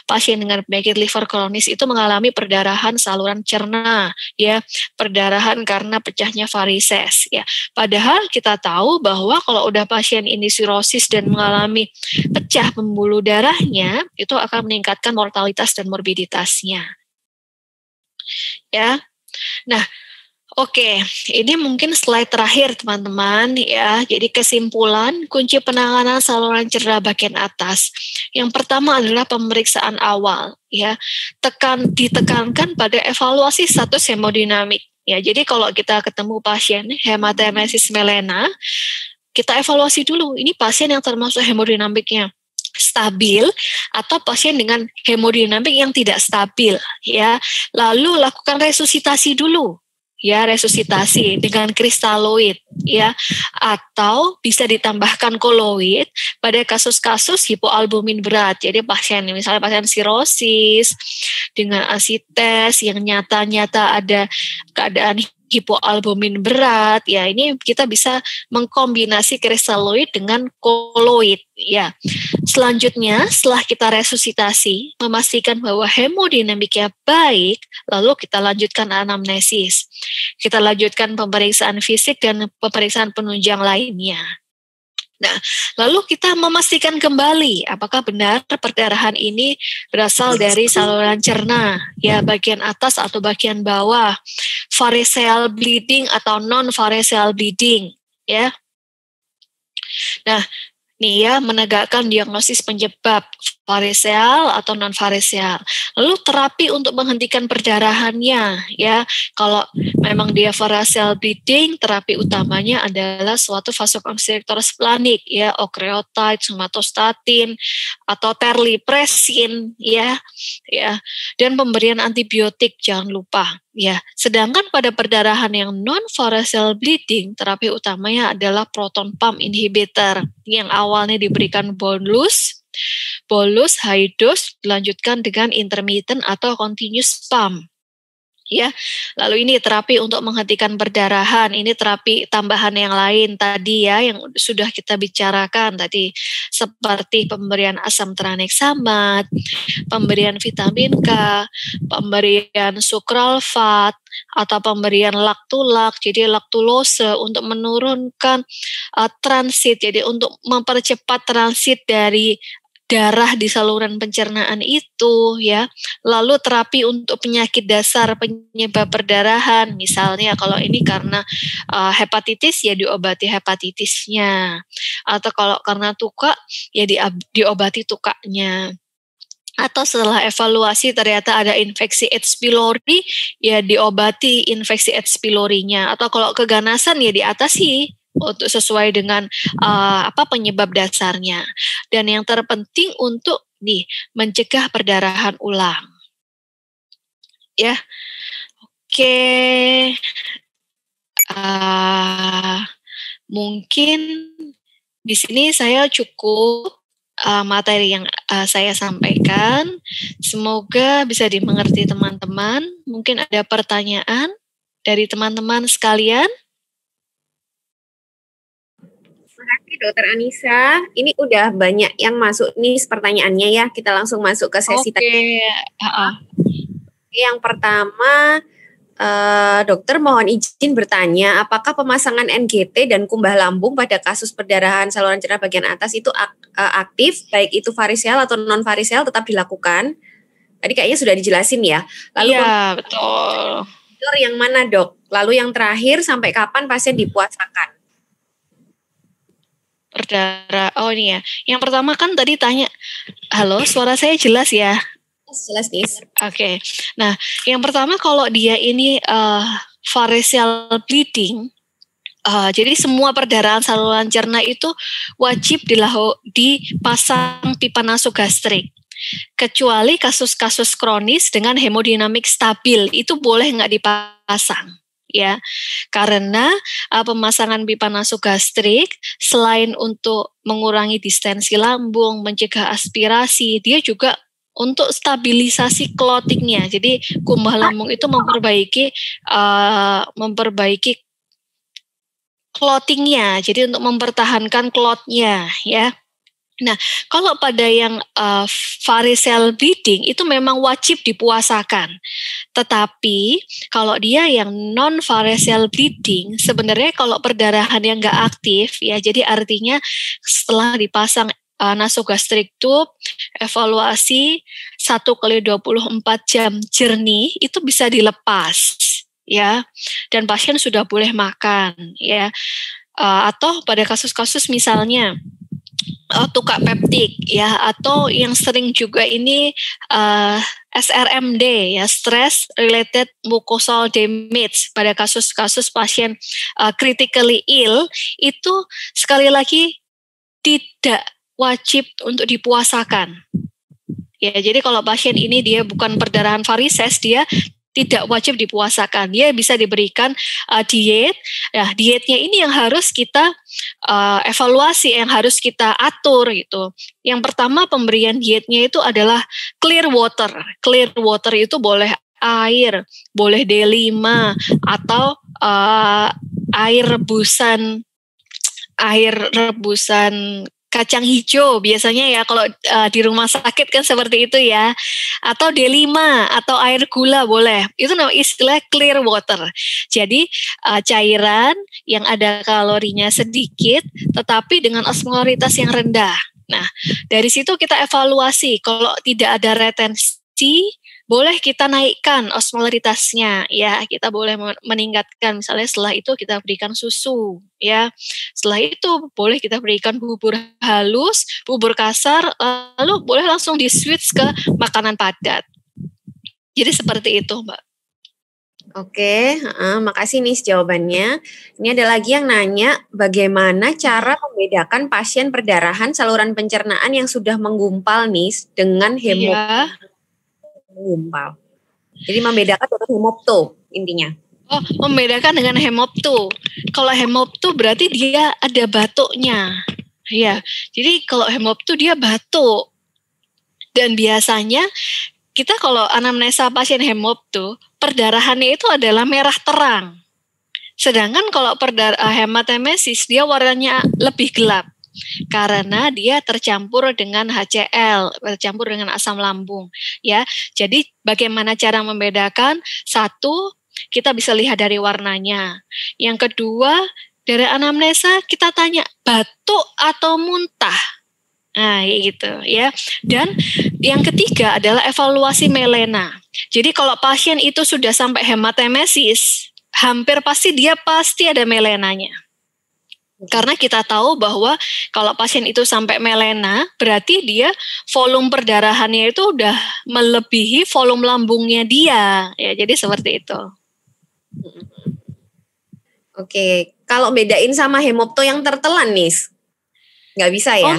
pasien dengan penyakit liver kronis itu mengalami perdarahan saluran cerna, ya, perdarahan karena pecahnya varises, ya. Padahal kita tahu bahwa kalau udah pasien ini sirosis dan mengalami pecah pembuluh darahnya, itu akan meningkatkan mortalitas dan morbiditasnya. Ya. Nah, oke, ini mungkin slide terakhir teman-teman ya. Jadi kesimpulan kunci penanganan saluran cerna bagian atas. Yang pertama adalah pemeriksaan awal ya. Ditekankan pada evaluasi status hemodinamik. Ya, jadi kalau kita ketemu pasien hematemesis melena, kita evaluasi dulu ini pasien yang termasuk hemodinamiknya stabil atau pasien dengan hemodinamik yang tidak stabil ya. Lalu lakukan resusitasi dulu. Ya, resusitasi dengan kristaloid ya, atau bisa ditambahkan koloid pada kasus-kasus hipoalbumin berat. Jadi misalnya pasien sirosis dengan asites yang nyata-nyata ada keadaan hipoalbumin berat, ya ini kita bisa mengkombinasi kristaloid dengan koloid ya. Selanjutnya setelah kita resusitasi memastikan bahwa hemodinamiknya baik, lalu kita lanjutkan anamnesis. Kita lanjutkan pemeriksaan fisik dan pemeriksaan penunjang lainnya. Nah, lalu kita memastikan kembali apakah benar perdarahan ini berasal dari saluran cerna, ya bagian atas atau bagian bawah, variceal bleeding atau non-variceal bleeding, ya. Nah, nih ya, menegakkan diagnosis penyebab variceal atau non-variceal. Lalu terapi untuk menghentikan perdarahannya, ya. Kalau memang dia variceal bleeding, terapi utamanya adalah suatu vasokonstriktor splanik, ya, octreotide, somatostatin, atau terlipresin, ya, dan pemberian antibiotik jangan lupa. Ya, sedangkan pada perdarahan yang non-variceal bleeding, terapi utamanya adalah proton pump inhibitor yang awalnya diberikan bolus, high dose, dilanjutkan dengan intermittent atau continuous pump. Ya, lalu ini terapi untuk menghentikan perdarahan. Ini terapi tambahan yang lain tadi ya, yang sudah kita bicarakan tadi, seperti pemberian asam tranexamat, pemberian vitamin K, pemberian sukralfat, atau pemberian laktulak, jadi laktulose untuk menurunkan transit, jadi untuk mempercepat transit dari darah di saluran pencernaan itu ya. Lalu terapi untuk penyakit dasar penyebab perdarahan, misalnya kalau ini karena hepatitis ya diobati hepatitisnya, atau kalau karena tuka ya diobati tukanya. Atau setelah evaluasi ternyata ada infeksi H. pylori ya diobati infeksi H. pylorinya, atau kalau keganasan ya diatasi untuk sesuai dengan penyebab dasarnya. Dan yang terpenting untuk mencegah perdarahan ulang. Ya. Oke. Mungkin di sini saya cukup materi yang saya sampaikan. Semoga bisa dimengerti teman-teman. Mungkin ada pertanyaan dari teman-teman sekalian. Terima kasih Dokter Anissa. Ini udah banyak yang masuk nih pertanyaannya ya. Kita langsung masuk ke sesi tanya. Yang pertama, dokter mohon izin bertanya, apakah pemasangan NGT dan kumbah lambung pada kasus perdarahan saluran cerna bagian atas itu aktif, baik itu variceal atau non variceal tetap dilakukan? Tadi kayaknya sudah dijelasin ya. Lalu iya, betul. Yang mana dok? Lalu yang terakhir, sampai kapan pasien dipuasakan? Berdarah. Oh ini ya. Yang pertama kan tadi tanya, halo, suara saya jelas ya? Jelas nih. Oke. Nah, yang pertama kalau dia ini variceal bleeding, jadi semua perdarahan saluran cerna itu wajib dipasang pipa nasogastrik. Kecuali kasus-kasus kronis dengan hemodinamik stabil, itu boleh nggak dipasang. Ya, karena pemasangan pipa nasogastrik selain untuk mengurangi distensi lambung, mencegah aspirasi, dia juga untuk stabilisasi clottingnya. Jadi kumbah lambung itu memperbaiki clottingnya, jadi untuk mempertahankan clotnya, ya. Nah, kalau pada yang varicose bleeding itu memang wajib dipuasakan. Tetapi kalau dia yang non varicose bleeding, sebenarnya kalau perdarahan yang nggak aktif, ya jadi artinya setelah dipasang nasogastrik tube, evaluasi 1 kali 24 jam jernih itu bisa dilepas, ya, dan pasien sudah boleh makan, ya. Atau pada kasus-kasus misalnya tukak peptik, ya, atau yang sering juga ini SRMD, ya, stress related mucosal damage, pada kasus-kasus pasien critically ill itu sekali lagi tidak wajib untuk dipuasakan. Ya, jadi kalau pasien ini dia bukan perdarahan varises, dia tidak wajib dipuasakan. Dia bisa diberikan diet. Nah, dietnya ini yang harus kita evaluasi, yang harus kita atur gitu. Yang pertama pemberian dietnya itu adalah clear water. Clear water itu boleh air, boleh D5 atau air rebusan kacang hijau biasanya, ya, kalau di rumah sakit kan seperti itu, ya, atau D5 atau air gula boleh. Itu namanya istilah clear water. Jadi cairan yang ada kalorinya sedikit tetapi dengan osmolaritas yang rendah. Nah, dari situ kita evaluasi. Kalau tidak ada retensi, boleh kita naikkan osmolaritasnya, ya, kita boleh meningkatkan, misalnya setelah itu kita berikan susu, ya, setelah itu boleh kita berikan bubur halus, bubur kasar, lalu boleh langsung di switch ke makanan padat. Jadi seperti itu, Mbak. Oke, makasih nih jawabannya. Ini ada lagi yang nanya, bagaimana cara membedakan pasien perdarahan saluran pencernaan yang sudah menggumpal nih dengan hemopto menggumpal. Jadi membedakan dengan hemopto intinya. Oh, membedakan dengan hemopto. Kalau hemopto berarti dia ada batuknya. Ya, jadi kalau hemopto dia batuk. Dan biasanya kita kalau anamnesa pasien hemopto, perdarahannya itu adalah merah terang. Sedangkan kalau hematemesis dia warnanya lebih gelap karena dia tercampur dengan HCl, tercampur dengan asam lambung, ya. Jadi bagaimana cara membedakan? Satu, kita bisa lihat dari warnanya. Yang kedua, dari anamnesa kita tanya batuk atau muntah. Nah, gitu, ya. Dan yang ketiga adalah evaluasi melena. Jadi kalau pasien itu sudah sampai hematemesis, hampir pasti dia pasti ada melenanya. Karena kita tahu bahwa kalau pasien itu sampai melena, berarti dia volume perdarahannya itu udah melebihi volume lambungnya dia. Ya, jadi seperti itu. Oke, kalau bedain sama hemopto yang tertelan nih, nggak bisa ya?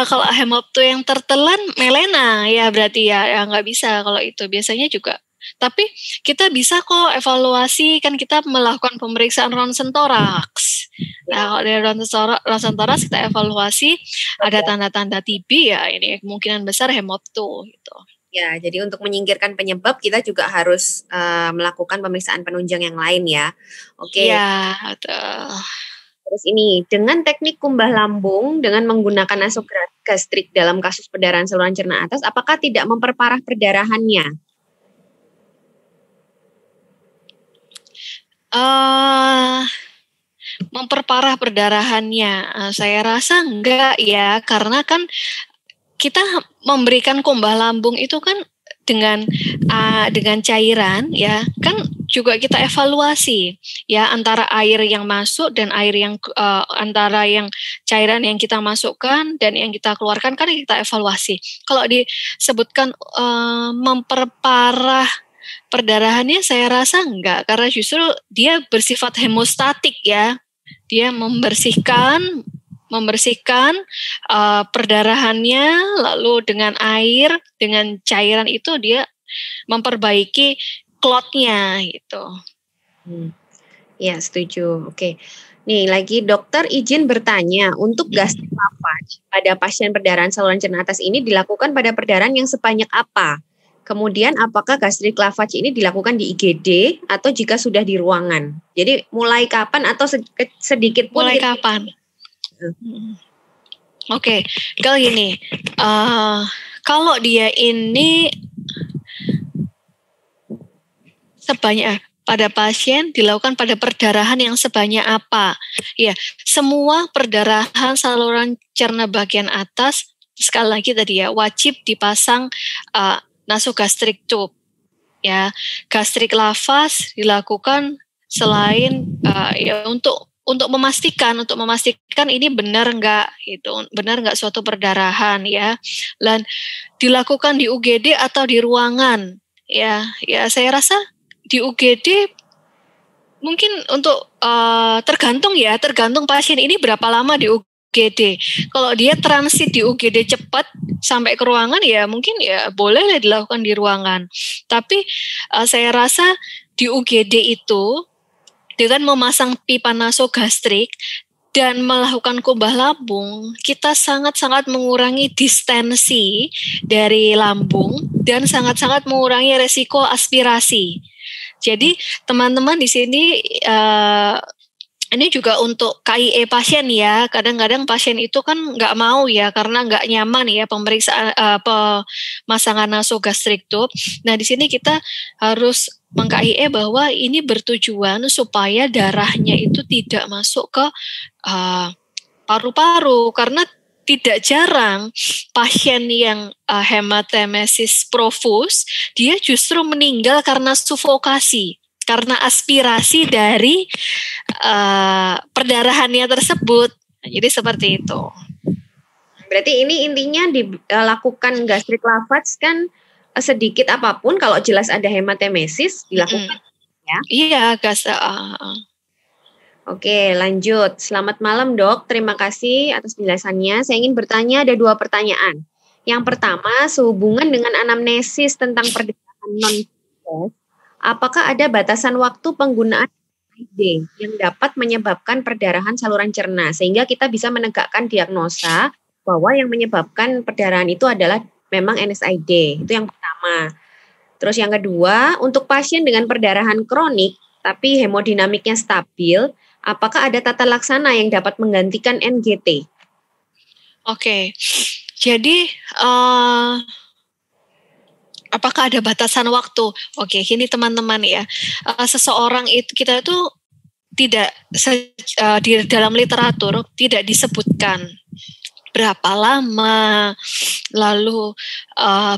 Kalau hemopto yang tertelan melena, ya berarti ya nggak bisa kalau itu. Biasanya juga. Tapi kita bisa kok evaluasi, kan kita melakukan pemeriksaan ronsen toraks. Nah, kalau dari ronsen toraks kita evaluasi ada tanda-tanda TB, ya ini kemungkinan besar hemopto gitu. Ya, jadi untuk menyingkirkan penyebab kita juga harus melakukan pemeriksaan penunjang yang lain, ya. Oke. Ya, betul. Terus ini, dengan teknik kumbah lambung dengan menggunakan nasogastrik dalam kasus perdarahan saluran cerna atas, apakah tidak memperparah perdarahannya? Memperparah perdarahannya, saya rasa enggak, ya, karena kan kita memberikan kumbah lambung itu kan dengan cairan, ya, kan juga kita evaluasi, ya, antara air yang masuk dan air yang antara yang cairan yang kita masukkan dan yang kita keluarkan, kan kita evaluasi. Kalau disebutkan memperparah perdarahannya, saya rasa enggak, karena justru dia bersifat hemostatik, ya. Dia membersihkan perdarahannya, lalu dengan air, dengan cairan itu dia memperbaiki clotnya gitu. Ya, setuju. Oke. Nih, lagi dokter izin bertanya, untuk gastrik lavage pada pasien perdarahan saluran cerna atas ini dilakukan pada perdarahan yang sebanyak apa? Kemudian apakah gastrik lavage ini dilakukan di IGD atau jika sudah di ruangan? Jadi mulai kapan atau sedikit pun? Mulai kapan? Oke, kalau gini, kalau dia ini sebanyak pada pasien dilakukan pada perdarahan yang sebanyak apa? Ya, semua perdarahan saluran cerna bagian atas, sekali lagi tadi ya, wajib dipasang nasogastrik tube. Ya, gastrik lavas dilakukan selain ya untuk memastikan ini benar nggak suatu perdarahan ya, dan dilakukan di UGD atau di ruangan ya saya rasa di UGD mungkin untuk tergantung pasien ini berapa lama di UGD. Kalau dia transit di UGD cepat sampai ke ruangan ya mungkin ya boleh dilakukan di ruangan. Tapi saya rasa di UGD itu dengan memasang pipa nasogastrik dan melakukan kubah lambung, kita sangat-sangat mengurangi distensi dari lambung dan sangat-sangat mengurangi resiko aspirasi. Jadi teman-teman di sini ini juga untuk KIE pasien ya. Kadang-kadang pasien itu kan nggak mau ya karena nggak nyaman ya pemeriksaan pemasangan nasogastrik tube. Nah di sini kita harus meng-KIE bahwa ini bertujuan supaya darahnya itu tidak masuk ke paru-paru, karena tidak jarang pasien yang hematemesis profus dia justru meninggal karena sufokasi, karena aspirasi dari perdarahannya tersebut. Jadi seperti itu. Berarti ini intinya dilakukan gastrik lavage kan sedikit apapun, kalau jelas ada hematemesis dilakukan ya. Iya, Oke, lanjut. Selamat malam, Dok. Terima kasih atas penjelasannya. Saya ingin bertanya, ada 2 pertanyaan. Yang pertama, sehubungan dengan anamnesis tentang perdarahan non-stres, apakah ada batasan waktu penggunaan NSAID yang dapat menyebabkan perdarahan saluran cerna, sehingga kita bisa menegakkan diagnosa bahwa yang menyebabkan perdarahan itu adalah memang NSAID. Itu yang pertama. Terus yang kedua, untuk pasien dengan perdarahan kronik, tapi hemodinamiknya stabil, apakah ada tata laksana yang dapat menggantikan NGT? Oke, jadi apakah ada batasan waktu? Oke, ini teman-teman ya, seseorang itu kita itu tidak di dalam literatur tidak disebutkan berapa lama, lalu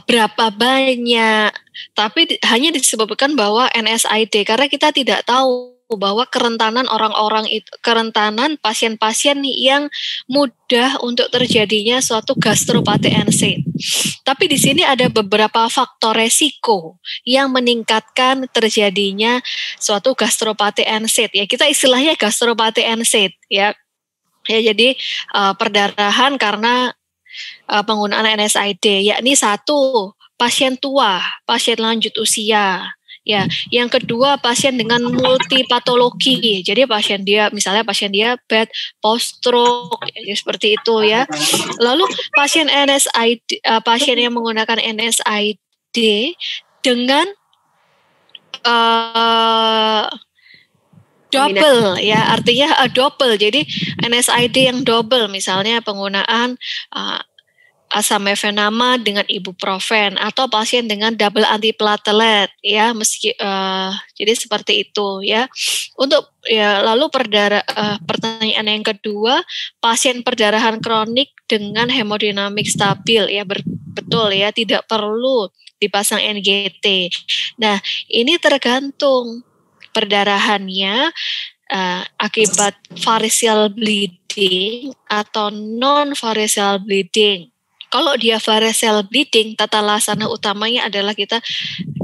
berapa banyak, tapi hanya disebutkan bahwa NSAID karena kita tidak tahu bahwa kerentanan kerentanan pasien-pasien yang mudah untuk terjadinya suatu gastropati NSAID. Tapi di sini ada beberapa faktor resiko yang meningkatkan terjadinya suatu gastropati NSAID. Ya, kita istilahnya gastropati NSAID ya. Ya, jadi perdarahan karena penggunaan NSAID, yakni 1, pasien tua, pasien lanjut usia. Ya, yang kedua pasien dengan multipatologi. Jadi pasien dia diabetes, post stroke, ya, seperti itu ya. Lalu pasien NSAID, pasien yang menggunakan NSAID dengan double ya, artinya double. Jadi NSAID yang double, misalnya penggunaan asam mefenama dengan ibuprofen atau pasien dengan double antiplatelet ya, jadi seperti itu ya. Untuk ya, lalu pertanyaan yang kedua, pasien perdarahan kronik dengan hemodinamik stabil ya, betul ya, tidak perlu dipasang NGT. Nah, ini tergantung perdarahannya akibat variceal bleeding atau non variceal bleeding. Kalau dia variceal bleeding, tata laksana utamanya adalah kita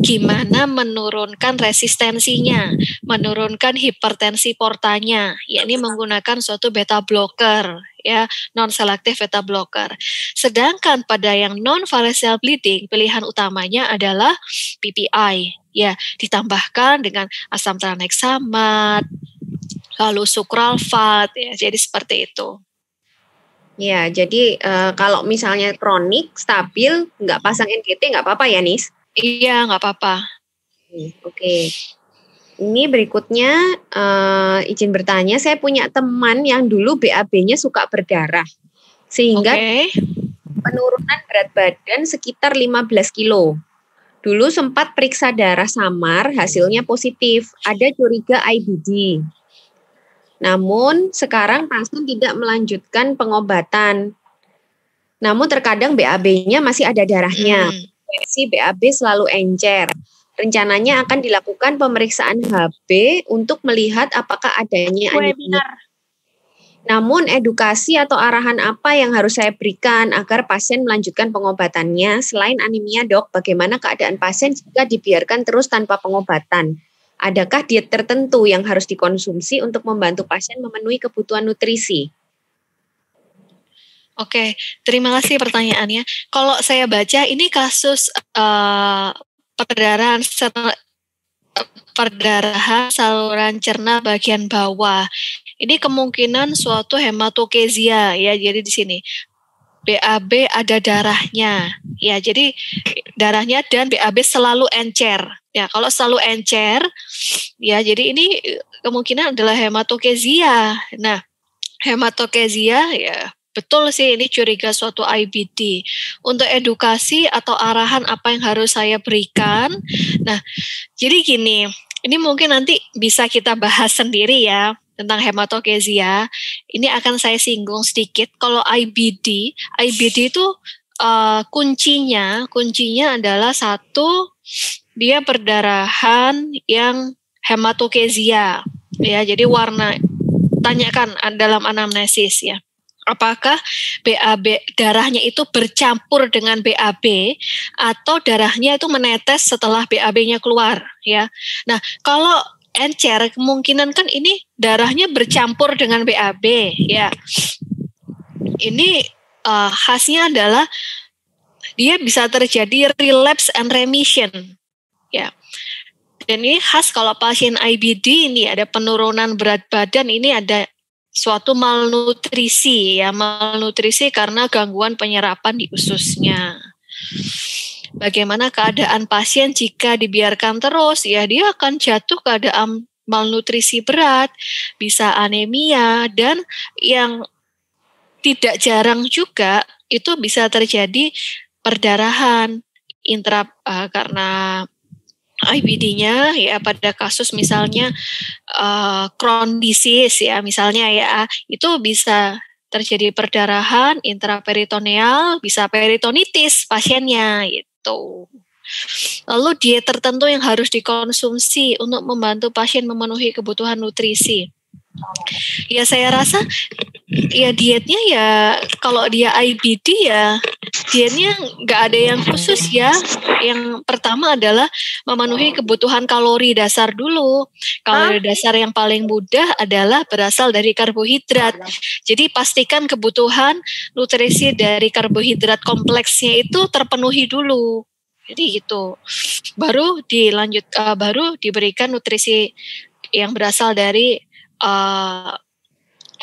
gimana menurunkan resistensinya, menurunkan hipertensi portanya, yakni menggunakan suatu beta blocker, ya, non selektif beta blocker. Sedangkan pada yang non variceal bleeding, pilihan utamanya adalah PPI, ya, ditambahkan dengan asam tranexamat, lalu sukralfat, ya, jadi seperti itu. Ya, jadi kalau misalnya kronik, stabil, nggak pasang NGT nggak apa-apa ya, Nis? Iya, nggak apa-apa. Oke. Ini berikutnya izin bertanya, saya punya teman yang dulu BAB-nya suka berdarah. Sehingga penurunan berat badan sekitar 15 kilo. Dulu sempat periksa darah samar, hasilnya positif, ada curiga IBD. Namun sekarang pasien tidak melanjutkan pengobatan. Namun terkadang BAB-nya masih ada darahnya. Frekuensi BAB selalu encer. Rencananya akan dilakukan pemeriksaan HB untuk melihat apakah adanya anemia. Namun edukasi atau arahan apa yang harus saya berikan agar pasien melanjutkan pengobatannya selain anemia, Dok? Bagaimana keadaan pasien jika dibiarkan terus tanpa pengobatan? Adakah diet tertentu yang harus dikonsumsi untuk membantu pasien memenuhi kebutuhan nutrisi? Oke, terima kasih pertanyaannya. Kalau saya baca ini kasus perdarahan saluran cerna bagian bawah. Ini kemungkinan suatu hematokezia ya. Jadi di sini BAB ada darahnya. Ya, jadi darahnya dan BAB selalu encer. Ya, kalau selalu encer ya jadi ini kemungkinan adalah hematokezia. Nah, hematokezia ya betul sih ini curiga suatu IBD. Untuk edukasi atau arahan apa yang harus saya berikan. Nah, jadi gini, ini mungkin nanti bisa kita bahas sendiri ya tentang hematokezia. Ini akan saya singgung sedikit. Kalau IBD itu kuncinya adalah satu, dia perdarahan yang hematokezia. Ya, jadi warna tanyakan dalam anamnesis ya. Apakah BAB darahnya itu bercampur dengan BAB atau darahnya itu menetes setelah BAB-nya keluar ya. Nah, kalau encer kemungkinan kan ini darahnya bercampur dengan BAB ya. Ini khasnya adalah dia bisa terjadi relapse and remission ya. Dan ini khas kalau pasien IBD ini ada penurunan berat badan, ini ada suatu malnutrisi ya, malnutrisi karena gangguan penyerapan di ususnya. Bagaimana keadaan pasien jika dibiarkan terus ya, dia akan jatuh keadaan malnutrisi berat, bisa anemia, dan yang tidak jarang juga itu bisa terjadi perdarahan karena IBD-nya ya pada kasus misalnya Crohn disease ya misalnya ya, itu bisa terjadi perdarahan intraperitoneal, bisa peritonitis pasiennya itu. Lalu diet tertentu yang harus dikonsumsi untuk membantu pasien memenuhi kebutuhan nutrisi. Ya saya rasa ya dietnya ya kalau dia IBD ya dietnya nggak ada yang khusus ya. Yang pertama adalah memenuhi kebutuhan kalori dasar dulu. Kalori dasar yang paling mudah adalah berasal dari karbohidrat. Jadi pastikan kebutuhan nutrisi dari karbohidrat kompleksnya itu terpenuhi dulu. Jadi gitu. Baru baru diberikan nutrisi yang berasal dari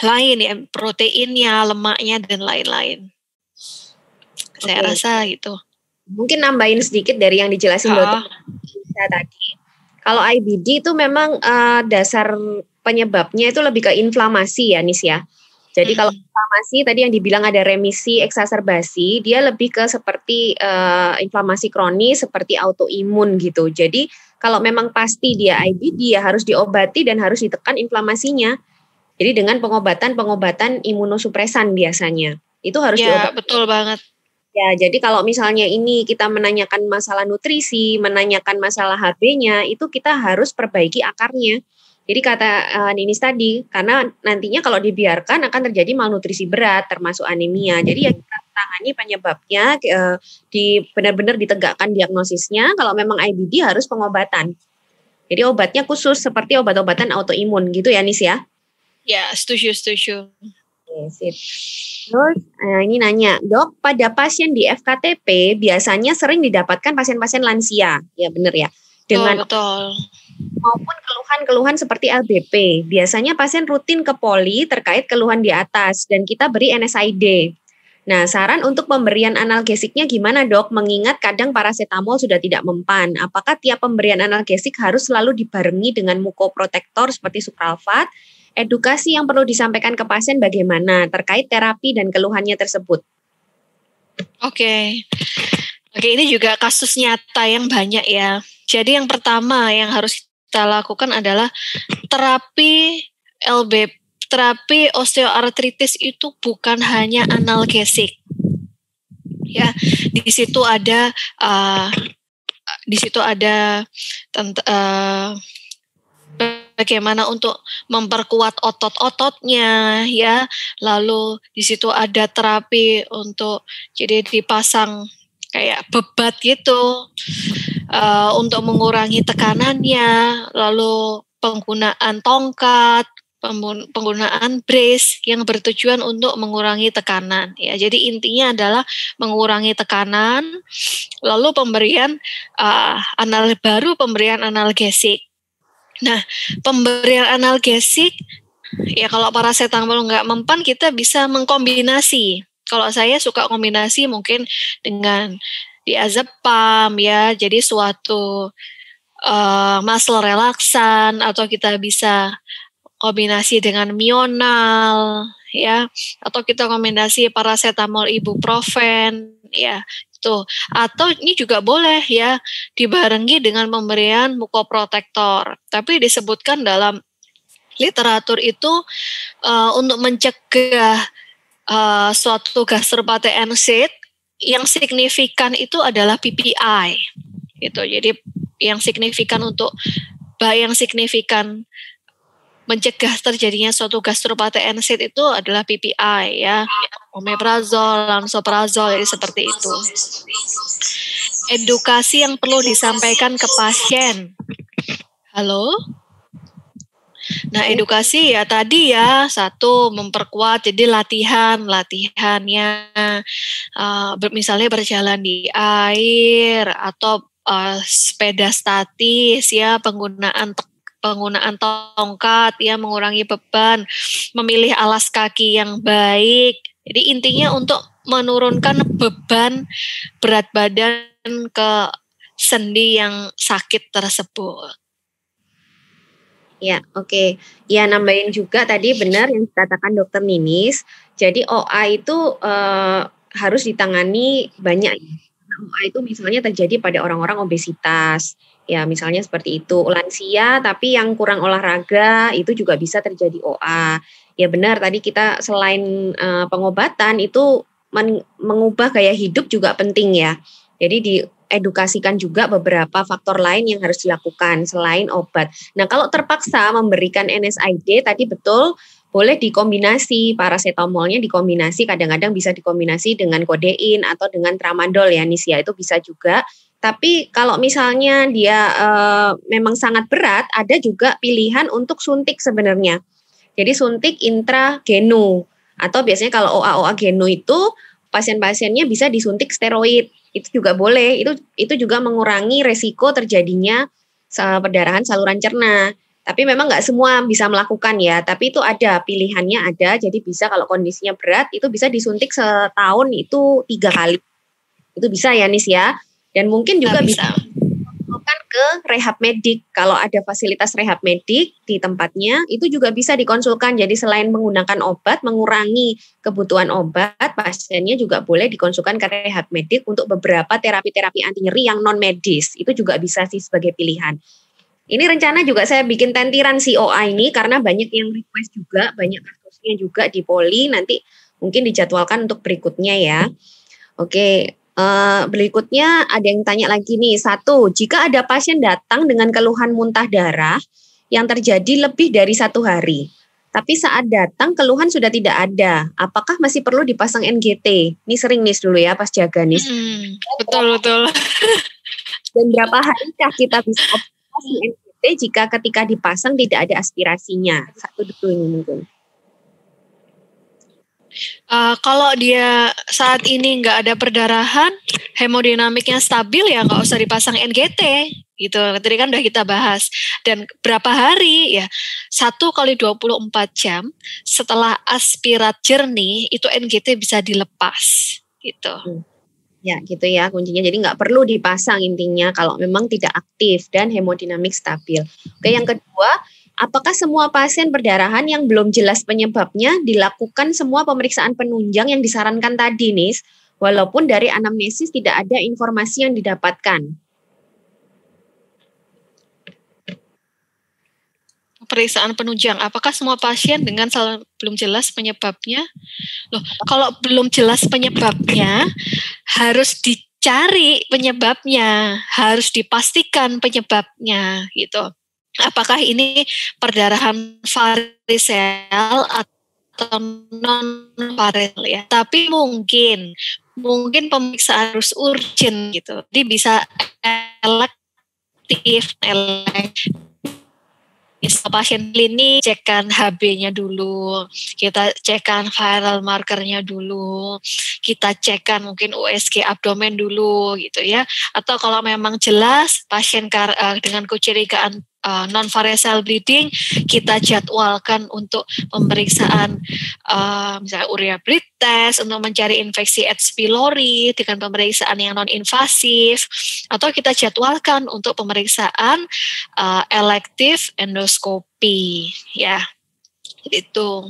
lain ya, proteinnya, lemaknya dan lain-lain. Saya rasa gitu. Mungkin nambahin sedikit dari yang dijelasin dokter tadi. Kalau IBD itu memang dasar penyebabnya itu lebih ke inflamasi ya Nis ya. Jadi kalau inflamasi tadi yang dibilang ada remisi, eksaserbasi, dia lebih ke seperti inflamasi kronis seperti autoimun gitu. Jadi kalau memang pasti dia IBD ya harus diobati dan harus ditekan inflamasinya. Jadi dengan pengobatan imunosupresan biasanya. Itu harus diobati. Ya, betul banget. Ya, jadi kalau misalnya ini kita menanyakan masalah nutrisi, menanyakan masalah HB-nya, itu kita harus perbaiki akarnya. Jadi kata Ninis tadi, karena nantinya kalau dibiarkan akan terjadi malnutrisi berat, termasuk anemia. Jadi ya kita tangani penyebabnya, benar-benar ditegakkan diagnosisnya. Kalau memang IBD harus pengobatan. Jadi obatnya khusus seperti obat-obatan autoimun gitu ya Nis ya? Ya, setuju. Terus ini nanya, dok, pada pasien di FKTP biasanya sering didapatkan pasien-pasien lansia, ya benar ya? Dengan betul. Maupun keluhan-keluhan seperti LBP. Biasanya pasien rutin ke poli terkait keluhan di atas dan kita beri NSAID. Nah, saran untuk pemberian analgesiknya gimana dok? Mengingat kadang paracetamol sudah tidak mempan. Apakah tiap pemberian analgesik harus selalu dibarengi dengan mukoprotektor seperti supralfat? edukasi yang perlu disampaikan ke pasien bagaimana terkait terapi dan keluhannya tersebut. Oke, ini juga kasus nyata yang banyak ya. Jadi yang pertama yang harus kita lakukan adalah terapi terapi osteoartritis itu bukan hanya analgesik. Ya, di situ ada bagaimana untuk memperkuat otot-ototnya, ya. Lalu di situ ada terapi untuk jadi dipasang kayak bebat gitu untuk mengurangi tekanannya. Lalu penggunaan tongkat, penggunaan brace yang bertujuan untuk mengurangi tekanan. Ya, jadi intinya adalah mengurangi tekanan. Lalu pemberian pemberian analgesik. Nah, pemberian analgesik, ya kalau paracetamol nggak mempan, kita bisa mengkombinasi. Kalau saya suka kombinasi mungkin dengan diazepam, ya, jadi suatu muscle relaksan, atau kita bisa kombinasi dengan mional, ya, atau kita kombinasi paracetamol ibuprofen, ya. Atau ini juga boleh ya dibarengi dengan pemberian mukoprotektor. Tapi disebutkan dalam literatur itu untuk mencegah suatu gastropathy yang signifikan itu adalah PPI. Gitu. Jadi yang signifikan mencegah terjadinya suatu gastropathy itu adalah PPI, ya, omeprazol, lansoprazol, jadi seperti itu. Edukasi yang perlu disampaikan ke pasien. Halo? Nah, edukasi ya tadi ya, satu memperkuat, jadi latihannya, misalnya berjalan di air atau sepeda statis, ya, penggunaan tongkat, ya, mengurangi beban, memilih alas kaki yang baik. Jadi intinya untuk menurunkan beban berat badan ke sendi yang sakit tersebut. Ya, oke. Ya, nambahin juga tadi benar yang dikatakan Dokter Ninis. Jadi OA itu harus ditangani banyak. OA itu misalnya terjadi pada orang-orang obesitas. Ya, misalnya seperti itu. Lansia tapi yang kurang olahraga itu juga bisa terjadi OA. Ya benar, tadi kita selain pengobatan itu mengubah gaya hidup juga penting ya. Jadi diedukasikan juga beberapa faktor lain yang harus dilakukan selain obat. Nah, kalau terpaksa memberikan NSAID tadi betul boleh dikombinasi, paracetamolnya dikombinasi, kadang-kadang bisa dikombinasi dengan kodein atau dengan tramadol ya Nis ya, itu bisa juga. Tapi kalau misalnya dia memang sangat berat, ada juga pilihan untuk suntik sebenarnya. Jadi suntik intragenu, atau biasanya kalau OA genu itu pasien-pasiennya bisa disuntik steroid. Itu juga boleh, itu juga mengurangi resiko terjadinya perdarahan saluran cerna. Tapi memang nggak semua bisa melakukan ya, tapi itu ada, pilihannya ada, jadi bisa kalau kondisinya berat, itu bisa disuntik setahun itu 3 kali. Itu bisa ya Nis ya, dan mungkin juga bisa ke rehab medik. Kalau ada fasilitas rehab medik di tempatnya, itu juga bisa dikonsulkan. Jadi selain menggunakan obat, mengurangi kebutuhan obat, pasiennya juga boleh dikonsulkan ke rehab medik untuk beberapa terapi-terapi anti nyeri yang non medis. Itu juga bisa sih sebagai pilihan. Ini rencana juga saya bikin tentiran si OA ini karena banyak yang request juga, banyak kasusnya juga di poli. Nanti mungkin dijadwalkan untuk berikutnya ya. Oke. Berikutnya ada yang tanya lagi nih. 1, jika ada pasien datang dengan keluhan muntah darah yang terjadi lebih dari 1 hari, tapi saat datang keluhan sudah tidak ada, apakah masih perlu dipasang NGT? Ini sering nih dulu ya pas jaga nih. Betul. Dan berapa harikah kita bisa observasi NGT jika ketika dipasang tidak ada aspirasinya? 1 dulu ini mungkin. Kalau dia saat ini nggak ada perdarahan, hemodinamiknya stabil, ya nggak usah dipasang NGT gitu. Tadi kan udah kita bahas. Dan berapa hari ya? 1 kali 24 jam setelah aspirat jernih itu NGT bisa dilepas gitu. Ya gitu ya kuncinya. Jadi nggak perlu dipasang intinya kalau memang tidak aktif dan hemodinamik stabil. Oke, yang kedua, Apakah semua pasien perdarahan yang belum jelas penyebabnya dilakukan semua pemeriksaan penunjang yang disarankan tadi, Nis? Walaupun dari anamnesis tidak ada informasi yang didapatkan. Pemeriksaan penunjang, apakah semua pasien dengan belum jelas penyebabnya? Loh, kalau belum jelas penyebabnya, harus dicari penyebabnya, harus dipastikan penyebabnya, gitu. Apakah ini perdarahan varisel atau non varisel ya? Tapi mungkin pemeriksaan harus urgent gitu. Jadi bisa elektif. Pasien klinik, cekkan HB-nya dulu, kita cekkan viral markernya dulu, kita cekkan mungkin USG abdomen dulu gitu ya. Atau kalau memang jelas pasien dengan kecurigaan non-varicose bleeding, kita jadwalkan untuk pemeriksaan misalnya urea bleed test untuk mencari infeksi H. pylori dengan pemeriksaan yang non-invasif, atau kita jadwalkan untuk pemeriksaan elektif endoskopi ya, itu.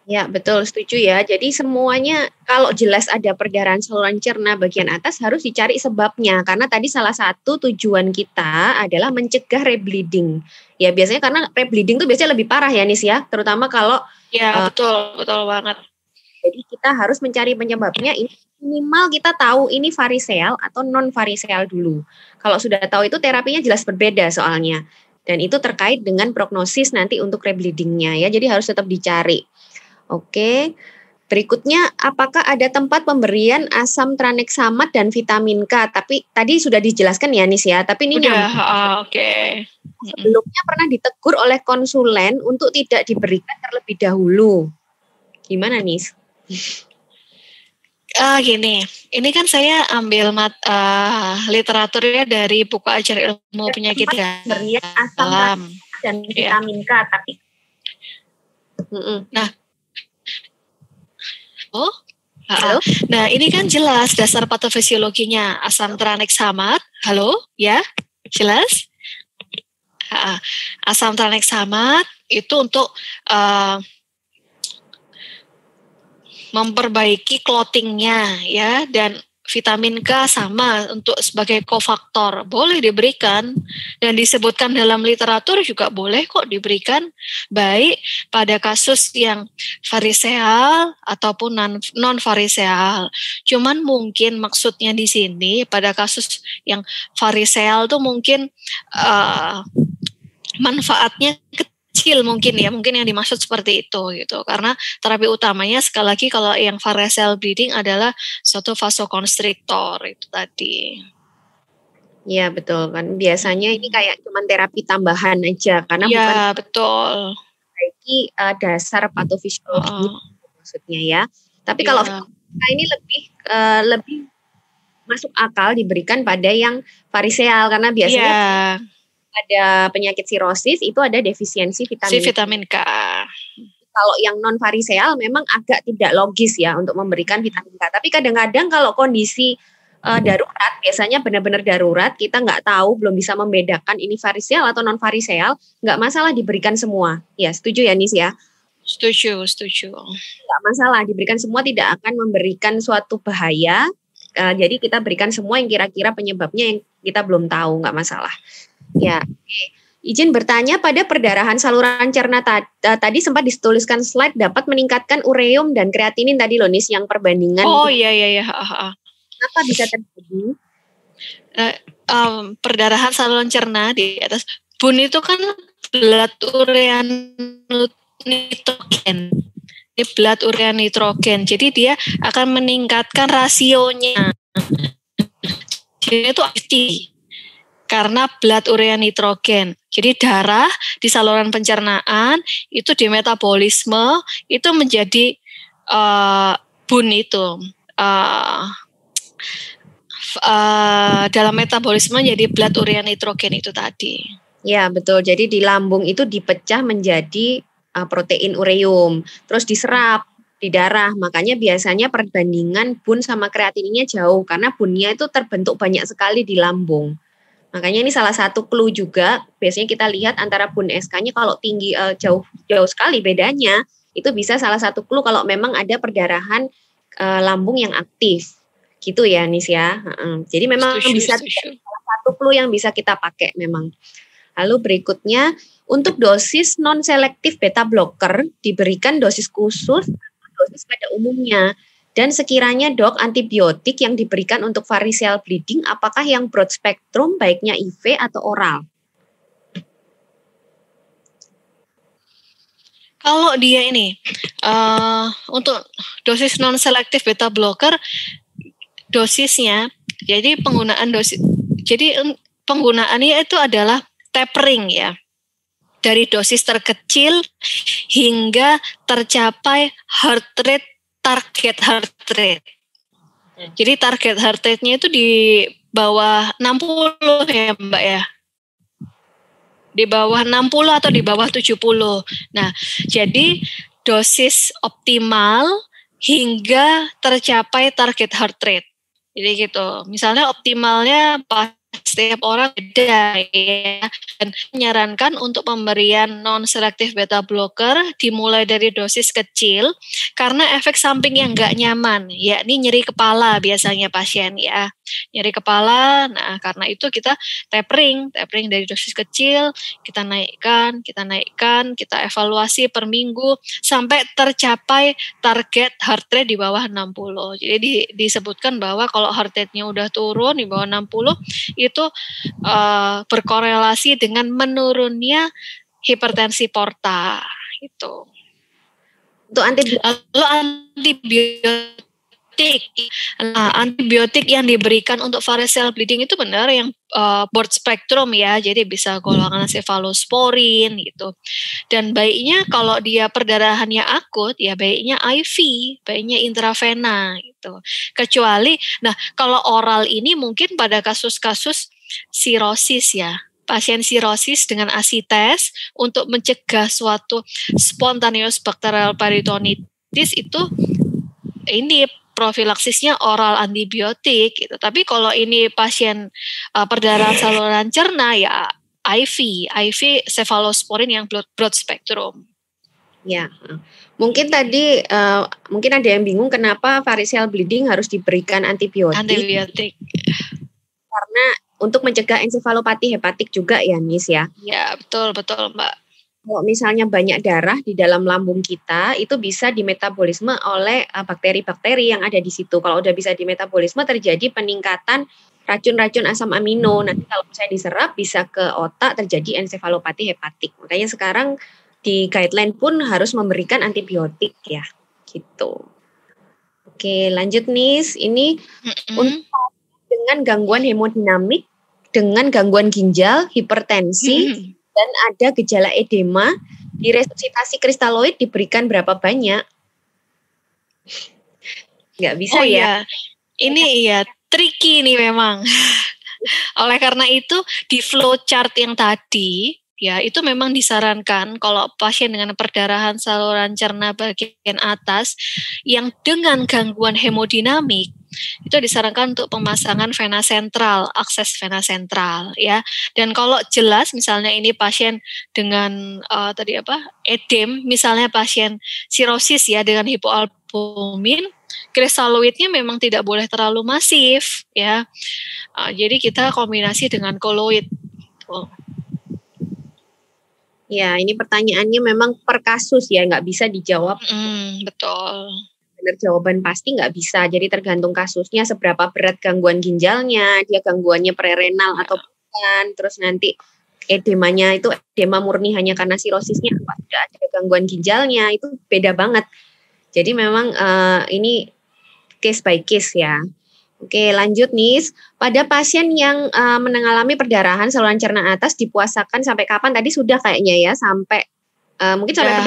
Ya, betul, setuju ya. Jadi semuanya kalau jelas ada perdarahan saluran cerna bagian atas harus dicari sebabnya. Karena tadi salah satu tujuan kita adalah mencegah rebleeding. Ya, biasanya karena rebleeding itu biasanya lebih parah ya, Nis ya. Terutama kalau betul banget. Jadi kita harus mencari penyebabnya. Ini minimal kita tahu ini variseal atau non variseal dulu. Kalau sudah tahu itu terapinya jelas berbeda soalnya. Dan itu terkait dengan prognosis nanti untuk rebleedingnya ya. Jadi harus tetap dicari. Oke, berikutnya apakah ada tempat pemberian asam tranexamat dan vitamin K? Tapi tadi sudah dijelaskan ya Nis ya, tapi ini oke. Sebelumnya pernah ditegur oleh konsulen untuk tidak diberikan terlebih dahulu. Gimana Nis? Gini, ini kan saya ambil literaturnya dari buku ajar ilmu penyakit pemberian asam dan vitamin K, tapi nah, halo. Nah, ini kan jelas dasar patofisiologinya asam tranexamat. Halo, ya, jelas. Asam tranexamat itu untuk memperbaiki clottingnya, ya, dan vitamin K sama untuk sebagai kofaktor boleh diberikan dan disebutkan dalam literatur juga boleh kok diberikan baik pada kasus yang variseal ataupun non variseal. Cuman mungkin maksudnya di sini pada kasus yang variseal tuh mungkin manfaatnya kecil mungkin yang dimaksud seperti itu gitu, karena terapi utamanya sekali lagi kalau yang varicose bleeding adalah suatu vasokonstriktor itu tadi. Ya betul kan, biasanya ini kayak cuman terapi tambahan aja karena bukan betul memperbaiki dasar patofisiologi maksudnya ya. Tapi kalau ini lebih masuk akal diberikan pada yang variseal karena biasanya ada penyakit sirosis itu ada defisiensi vitamin K. Kalau yang non variseal memang agak tidak logis ya untuk memberikan vitamin K. Tapi kadang-kadang kalau kondisi darurat, biasanya benar-benar darurat, kita nggak tahu, belum bisa membedakan ini variseal atau non variseal, nggak masalah diberikan semua. Ya, setuju ya Nis ya? Setuju. Nggak masalah, diberikan semua tidak akan memberikan suatu bahaya. Jadi kita berikan semua yang kira-kira penyebabnya yang kita belum tahu, nggak masalah. Ya, izin bertanya, pada perdarahan saluran cerna tadi sempat dituliskan slide dapat meningkatkan ureum dan kreatinin tadi loh Nis, yang perbandingan. Oh iya. Kenapa bisa terjadi? Perdarahan saluran cerna di atas bun itu kan blood urea nitrogen. Ini blood urea nitrogen. Jadi dia akan meningkatkan rasionya. Jadi itu aktif. Karena blood urea nitrogen. Jadi darah di saluran pencernaan itu di metabolisme itu menjadi bun itu dalam metabolisme jadi blood urea nitrogen itu tadi. Ya betul. Jadi di lambung itu dipecah menjadi protein ureum, terus diserap di darah. Makanya biasanya perbandingan bun sama kreatininnya jauh karena bunnya itu terbentuk banyak sekali di lambung. Makanya ini salah satu clue juga. Biasanya kita lihat antara bun SK-nya kalau tinggi jauh sekali bedanya, itu bisa salah satu clue kalau memang ada perdarahan lambung yang aktif. Gitu ya, Nis ya. Jadi memang bisa salah satu clue yang bisa kita pakai memang. Lalu berikutnya, untuk dosis non-selektif beta blocker diberikan dosis khusus atau dosis pada umumnya. Dan sekiranya dok, antibiotik yang diberikan untuk variceal bleeding apakah yang broad spectrum baiknya IV atau oral? Kalau dia ini untuk dosis non-selektif beta blocker dosisnya, jadi penggunaannya itu adalah tapering ya. Dari dosis terkecil hingga tercapai target heart rate. Jadi target heart rate-nya itu di bawah 60 ya Mbak ya. Di bawah 60 atau di bawah 70. Nah, jadi dosis optimal hingga tercapai target heart rate. Jadi gitu. Misalnya optimalnya setiap orang beda ya, dan menyarankan untuk pemberian non-selektif beta blocker dimulai dari dosis kecil karena efek samping yang nggak nyaman, yakni nyeri kepala biasanya pasien ya, nyeri kepala. Nah karena itu kita tapering dari dosis kecil, kita naikkan, kita evaluasi per minggu sampai tercapai target heart rate di bawah 60. Jadi disebutkan bahwa kalau heart rate-nya udah turun di bawah 60 itu berkorelasi dengan menurunnya hipertensi porta itu. Untuk antibiotik yang diberikan untuk variceal bleeding itu benar yang broad spectrum ya, jadi bisa golongan cephalosporin gitu. Dan baiknya kalau dia perdarahannya akut ya baiknya IV, baiknya intravena gitu. Kecuali, nah kalau oral ini mungkin pada kasus-kasus sirosis ya, pasien sirosis dengan asites untuk mencegah suatu spontaneous bacterial peritonitis itu ini profilaksisnya oral antibiotik gitu. Tapi kalau ini pasien perdarahan saluran cerna ya IV cephalosporin yang broad spectrum. Ya, mungkin tadi mungkin ada yang bingung kenapa variceal bleeding harus diberikan antibiotik. Karena untuk mencegah ensefalopati hepatik juga ya, Nis ya. Ya, betul Mbak. Kalau misalnya banyak darah di dalam lambung kita, itu bisa dimetabolisme oleh bakteri-bakteri yang ada di situ. Kalau udah bisa dimetabolisme, terjadi peningkatan racun-racun asam amino. Nanti kalau misalnya diserap, bisa ke otak, terjadi ensefalopati hepatik. Makanya sekarang di guideline pun harus memberikan antibiotik ya, gitu. Oke, lanjut Nis. Ini untuk dengan gangguan hemodinamik, dengan gangguan ginjal, hipertensi, dan ada gejala edema, di resusitasi kristaloid diberikan berapa banyak? Nggak bisa ya. Ini ya tricky nih memang. Oleh karena itu di flow chart yang tadi ya itu memang disarankan kalau pasien dengan perdarahan saluran cerna bagian atas yang dengan gangguan hemodinamik itu disarankan untuk pemasangan vena sentral, akses vena sentral ya. Dan kalau jelas misalnya ini pasien dengan edem, misalnya pasien sirosis ya dengan hipoalbumin, kristaloidnya memang tidak boleh terlalu masif ya. Jadi kita kombinasi dengan koloid. Ya, ini pertanyaannya memang per kasus ya, nggak bisa dijawab. Betul. Benar jawaban pasti nggak bisa, jadi tergantung kasusnya, seberapa berat gangguan ginjalnya, dia gangguannya prerenal atau bukan, terus nanti edemanya itu edema murni hanya karena sirosisnya, apa sudah ada gangguan ginjalnya, itu beda banget. Jadi memang ini case by case ya. Oke, lanjut Nis. Pada pasien yang mengalami perdarahan saluran cerna atas dipuasakan sampai kapan? Tadi sudah kayaknya ya, sampai mungkin sampai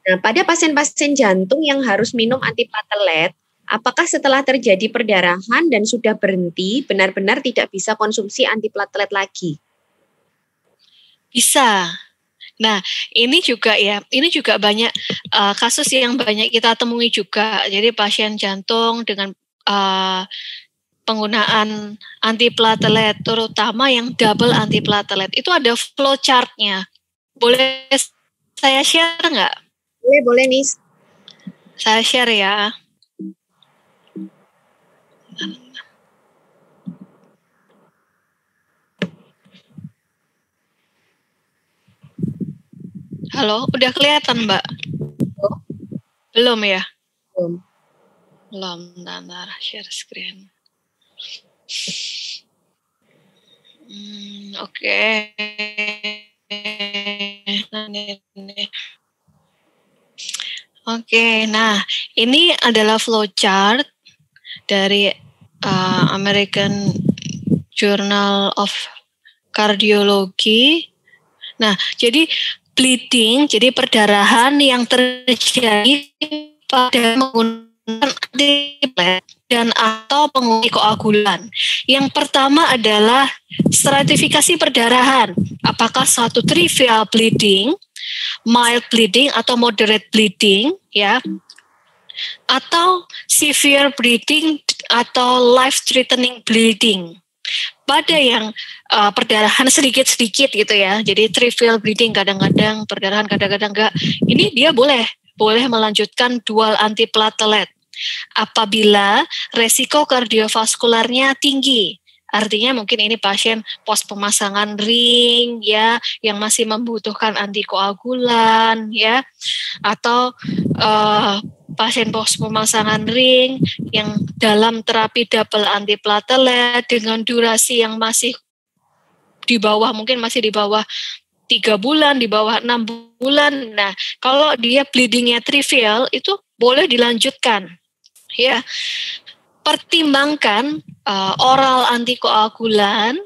Nah, pada pasien-pasien jantung yang harus minum antiplatelet, apakah setelah terjadi perdarahan dan sudah berhenti, benar-benar tidak bisa konsumsi antiplatelet lagi? Bisa. Nah, ini juga banyak kasus yang banyak kita temui juga. Jadi pasien jantung dengan penggunaan antiplatelet, terutama yang double antiplatelet. Itu ada flowchart-nya. Boleh saya share nggak? Boleh nih. Saya share ya. Halo, udah kelihatan Mbak? Belum ya? Belum, bentar, share screen. Oke. Oke, nah ini adalah flowchart dari American Journal of Cardiology. Nah, jadi bleeding, jadi perdarahan yang terjadi pada menggunakan antiplatelet dan atau penguji koagulan. Yang pertama adalah stratifikasi perdarahan. Apakah suatu trivial bleeding, mild bleeding atau moderate bleeding, ya, atau severe bleeding atau life-threatening bleeding. Pada yang perdarahan sedikit-sedikit gitu ya, jadi trivial bleeding kadang-kadang, perdarahan kadang-kadang enggak, ini dia boleh melanjutkan dual antiplatelet apabila resiko kardiovaskularnya tinggi. Artinya mungkin ini pasien pos pemasangan ring ya, yang masih membutuhkan antikoagulan ya, atau pasien pos pemasangan ring yang dalam terapi double antiplatelet dengan durasi yang masih di bawah, mungkin masih di bawah 3 bulan, di bawah 6 bulan. Nah, kalau dia bleedingnya trivial itu boleh dilanjutkan. Ya, pertimbangkan oral antikoagulan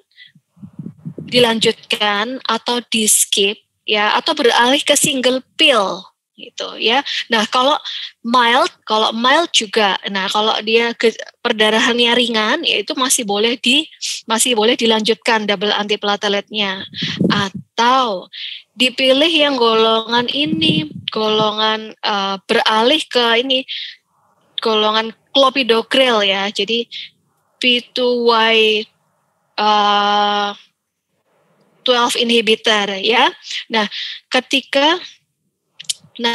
dilanjutkan atau di skip ya, atau beralih ke single pill gitu ya. Nah, kalau mild juga. Nah, kalau dia perdarahannya ringan ya itu masih boleh dilanjutkan double antiplateletnya, atau dipilih yang golongan ini, golongan beralih ke ini, golongan clopidogrel ya. Jadi P2Y 12 inhibitor ya. Nah,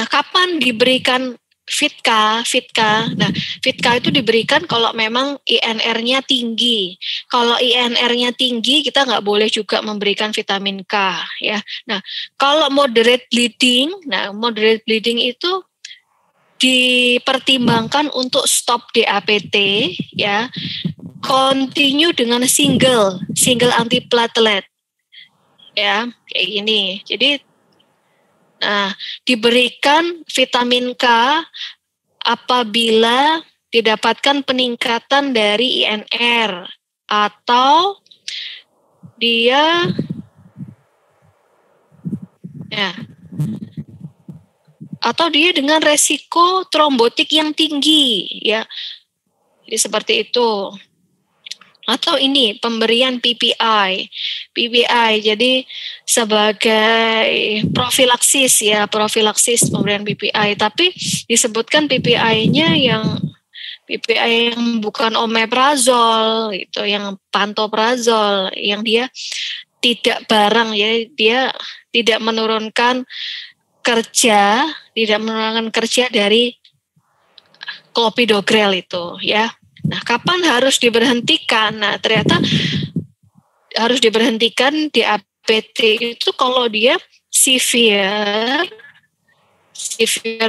kapan diberikan FITCA? Nah, FITCA itu diberikan kalau memang INR-nya tinggi. Kalau INR-nya tinggi, kita nggak boleh juga memberikan vitamin K ya. Nah, kalau moderate bleeding itu dipertimbangkan untuk stop DAPT ya, continue dengan single antiplatelet ya, kayak gini. Jadi diberikan vitamin K apabila didapatkan peningkatan dari INR atau dia dengan resiko trombotik yang tinggi ya. Jadi seperti itu. Atau ini pemberian PPI jadi sebagai profilaksis pemberian PPI, tapi disebutkan PPI-nya yang bukan omeprazol gitu, yang pantoprazol, yang dia tidak bareng ya, dia tidak menurunkan kerja dari clopidogrel itu ya. Nah, kapan harus diberhentikan? Nah, ternyata harus diberhentikan di APT itu kalau dia severe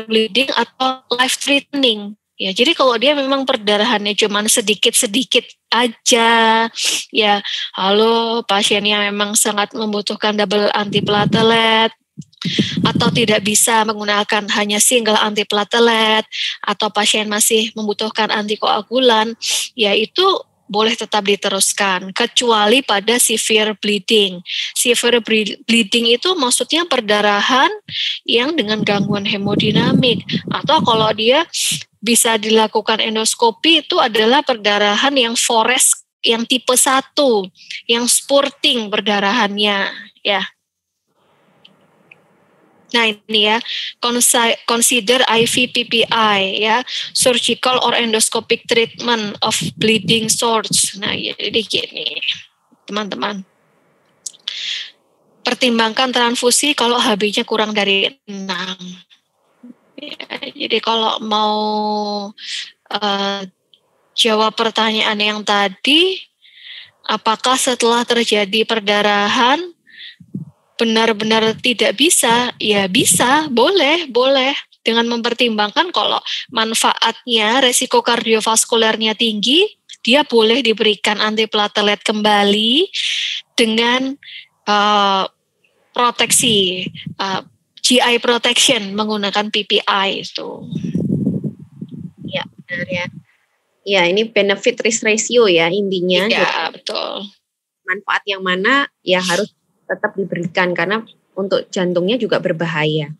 bleeding atau life threatening. Ya, jadi kalau dia memang perdarahannya cuma sedikit-sedikit aja, ya, pasiennya memang sangat membutuhkan double antiplatelet, atau tidak bisa menggunakan hanya single antiplatelet, atau pasien masih membutuhkan antikoagulan, yaitu boleh tetap diteruskan, kecuali pada severe bleeding. Severe bleeding itu maksudnya perdarahan yang dengan gangguan hemodinamik, atau kalau dia bisa dilakukan endoskopi itu adalah perdarahan yang forest yang tipe 1, yang spurting perdarahannya, ya. Nah ini ya, consider IV PPI ya, surgical or endoscopic treatment of bleeding source. Nah jadi gini teman-teman, pertimbangkan transfusi kalau HB-nya kurang dari 6. Ya, jadi kalau mau jawab pertanyaan yang tadi, apakah setelah terjadi perdarahan benar-benar tidak bisa? Ya bisa, boleh. Dengan mempertimbangkan kalau manfaatnya, resiko kardiovaskulernya tinggi, dia boleh diberikan antiplatelet kembali dengan proteksi, GI protection menggunakan PPI itu. Ya, benar ya. Ya, ini benefit risk ratio ya intinya. Ya, betul. Manfaat yang mana ya harus tetap diberikan karena untuk jantungnya juga berbahaya.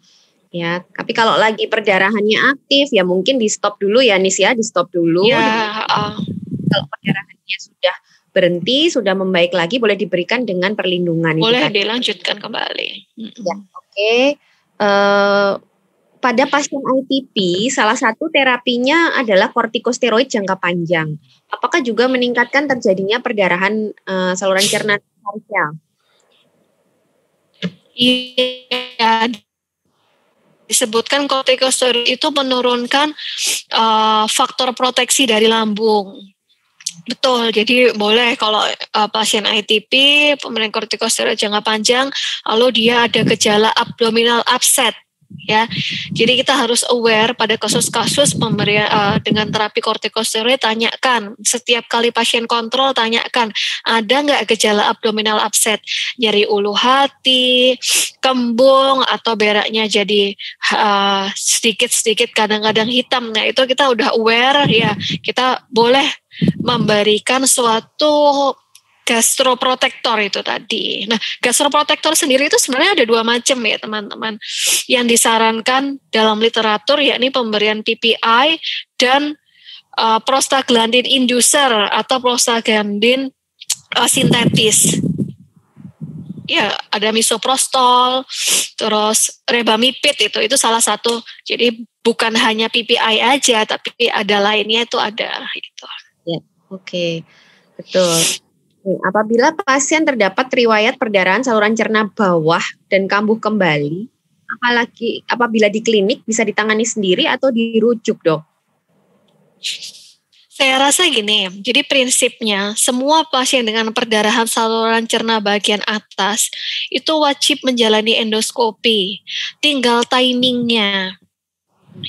Ya, tapi kalau lagi perdarahannya aktif ya mungkin di stop dulu ya Nis ya, di stop dulu. Ya, kalau perdarahannya sudah berhenti, sudah membaik lagi boleh diberikan dengan perlindungan. Boleh dilanjutkan kembali. Ya, oke. Pada pasien ITP, salah satu terapinya adalah kortikosteroid jangka panjang. Apakah juga meningkatkan terjadinya perdarahan saluran cerna parenkial? Iya, disebutkan kortikosteroid itu menurunkan faktor proteksi dari lambung. Betul, jadi boleh kalau pasien ITP pemberian kortikosteroid jangka panjang, lalu dia ada gejala abdominal upset. Ya, jadi kita harus aware pada kasus-kasus pemberian dengan terapi kortikosteroid. Tanyakan setiap kali pasien kontrol, tanyakan ada nggak gejala abdominal upset, nyeri ulu hati, kembung atau beraknya jadi sedikit-sedikit kadang-kadang hitam. Nah itu kita udah aware ya, kita boleh memberikan suatu gastroprotektor itu tadi. Nah, gastroprotektor sendiri itu sebenarnya ada 2 macam ya teman-teman. Yang disarankan dalam literatur yakni pemberian PPI dan prostaglandin inducer atau prostaglandin sintetis. Ya, ada misoprostol, terus rebamipid itu salah satu. Jadi bukan hanya PPI aja, tapi ada lainnya itu ada gitu. Ya, oke. Betul. Apabila pasien terdapat riwayat perdarahan saluran cerna bawah dan kambuh kembali, apalagi apabila di klinik bisa ditangani sendiri atau dirujuk, Dok? Saya rasa gini, jadi prinsipnya semua pasien dengan perdarahan saluran cerna bagian atas itu wajib menjalani endoskopi, tinggal timingnya.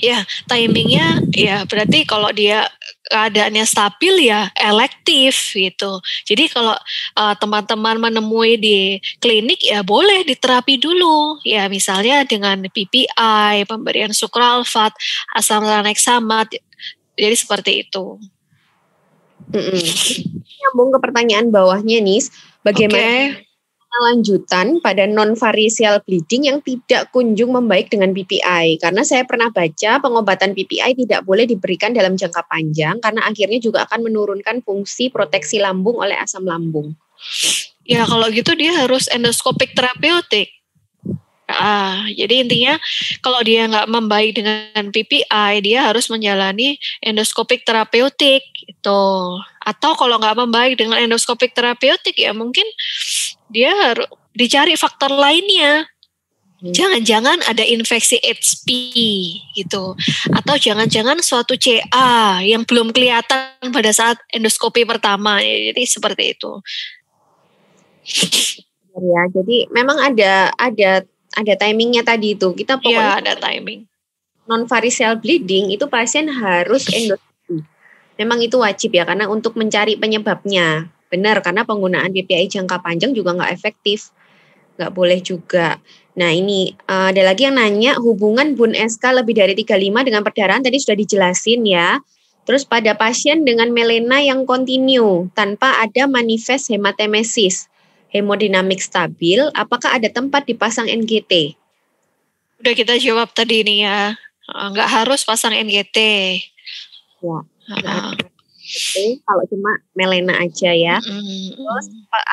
Ya, timingnya ya berarti kalau dia keadaannya stabil ya elektif gitu. Jadi kalau teman-teman menemui di klinik ya boleh diterapi dulu. Ya misalnya dengan PPI, pemberian sukralfat, asam tranexamat. Jadi seperti itu. Nyambung ke pertanyaan bawahnya nih, bagaimana lanjutan pada non-variceal bleeding yang tidak kunjung membaik dengan PPI? Karena saya pernah baca pengobatan PPI tidak boleh diberikan dalam jangka panjang karena akhirnya juga akan menurunkan fungsi proteksi lambung oleh asam lambung. Ya kalau gitu dia harus endoskopik terapeutik. Jadi intinya kalau dia nggak membaik dengan PPI, dia harus menjalani endoskopik terapeutik gitu. Atau kalau nggak membaik dengan endoskopik terapeutik ya mungkin dia harus dicari faktor lainnya. Jangan-jangan ada infeksi HP gitu. Atau jangan-jangan suatu CA yang belum kelihatan pada saat endoskopi pertama. Jadi seperti itu. Ya, jadi memang ada timingnya tadi itu. Kita pokoknya ada timing. Non-variceal bleeding itu pasien harus endoskopi. Memang itu wajib ya karena untuk mencari penyebabnya. Benar, karena penggunaan PPI jangka panjang juga nggak efektif. Nggak boleh juga. Nah ini ada lagi yang nanya hubungan Bun SK lebih dari 35 dengan perdarahan tadi sudah dijelasin ya. Terus pada pasien dengan melena yang kontinu tanpa ada manifest hematemesis, hemodinamik stabil, apakah ada tempat dipasang NGT? Udah kita jawab tadi nih ya. Nggak harus pasang NGT. Ya. Oke, kalau cuma melena aja ya. Terus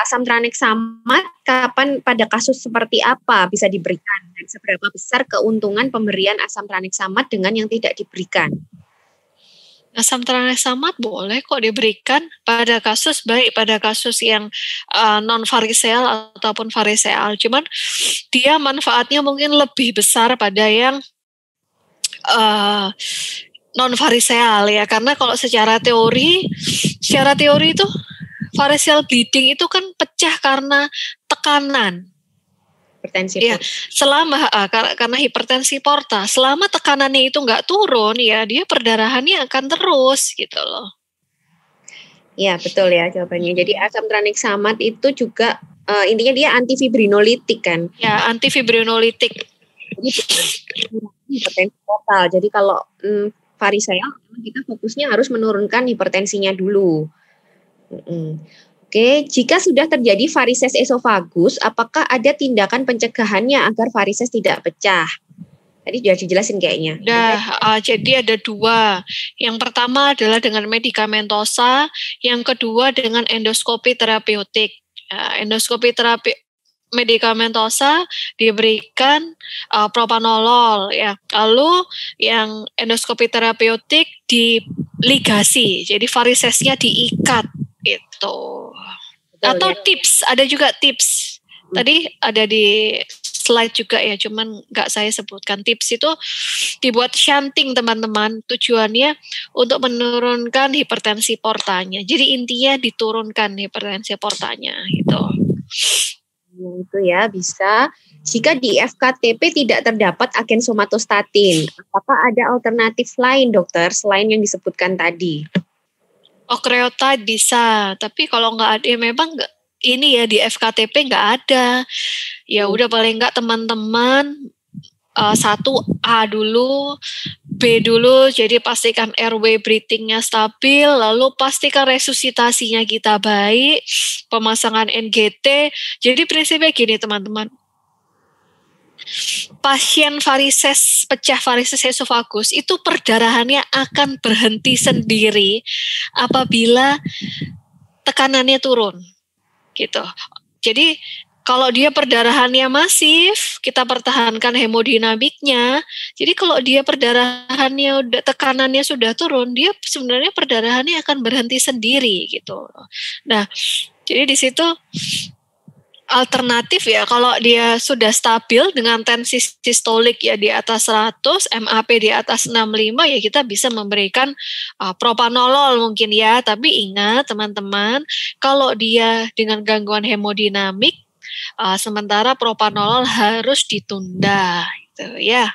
asam tranexamat kapan pada kasus seperti apa bisa diberikan dan seberapa besar keuntungan pemberian asam tranexamat dengan yang tidak diberikan? Asam tranexamat boleh kok diberikan pada kasus, baik pada kasus yang non variseal ataupun variseal. Cuman dia manfaatnya mungkin lebih besar pada yang non variseal ya, karena kalau secara teori itu variseal bleeding itu kan pecah karena tekanan. Hipertensi ya, selama karena hipertensi porta, selama tekanannya itu nggak turun ya dia perdarahannya akan terus gitu loh. Ya betul ya jawabannya. Jadi asam tranexamat itu juga intinya dia antifibrinolitik kan? Ya antifibrinolitik. Jadi hipertensi portal. Jadi kalau variseal kita fokusnya harus menurunkan hipertensinya dulu. Oke, jika sudah terjadi varises esofagus, apakah ada tindakan pencegahannya agar varises tidak pecah? Tadi sudah dijelasin kayaknya. Jadi ada dua. Yang pertama adalah dengan medikamentosa, yang kedua dengan endoskopi terapeutik. Endoskopi medikamentosa diberikan propanolol ya. Lalu yang endoskopi terapeutik diligasi, jadi varisesnya diikat gitu. Atau ya. Tips, ada juga tips. Tadi ada di slide juga ya, cuman nggak saya sebutkan. Tips itu dibuat shunting teman-teman, tujuannya untuk menurunkan hipertensi portanya. Jadi intinya diturunkan hipertensi portanya gitu. Itu ya bisa. Jika di FKTP tidak terdapat agen somatostatin, apakah ada alternatif lain dokter selain yang disebutkan tadi? Octreotide bisa, tapi kalau nggak ada, ya memang ini ya di FKTP nggak ada. Ya udah paling nggak teman-teman 1A dulu, B dulu, jadi pastikan airway breathing-nya stabil, lalu pastikan resusitasinya kita baik, pemasangan NGT. Jadi prinsipnya gini teman-teman, pasien varises, pecah varises esofagus itu perdarahannya akan berhenti sendiri apabila tekanannya turun, gitu. Jadi kalau dia perdarahannya masif, kita pertahankan hemodinamiknya. Jadi kalau dia perdarahannya udah, tekanannya sudah turun, dia sebenarnya perdarahannya akan berhenti sendiri gitu. Nah, jadi di situ alternatif ya, kalau dia sudah stabil dengan tensi sistolik ya di atas 100, MAP di atas 65 ya kita bisa memberikan propanolol mungkin ya. Tapi ingat teman-teman, kalau dia dengan gangguan hemodinamik, sementara propanolol harus ditunda gitu ya.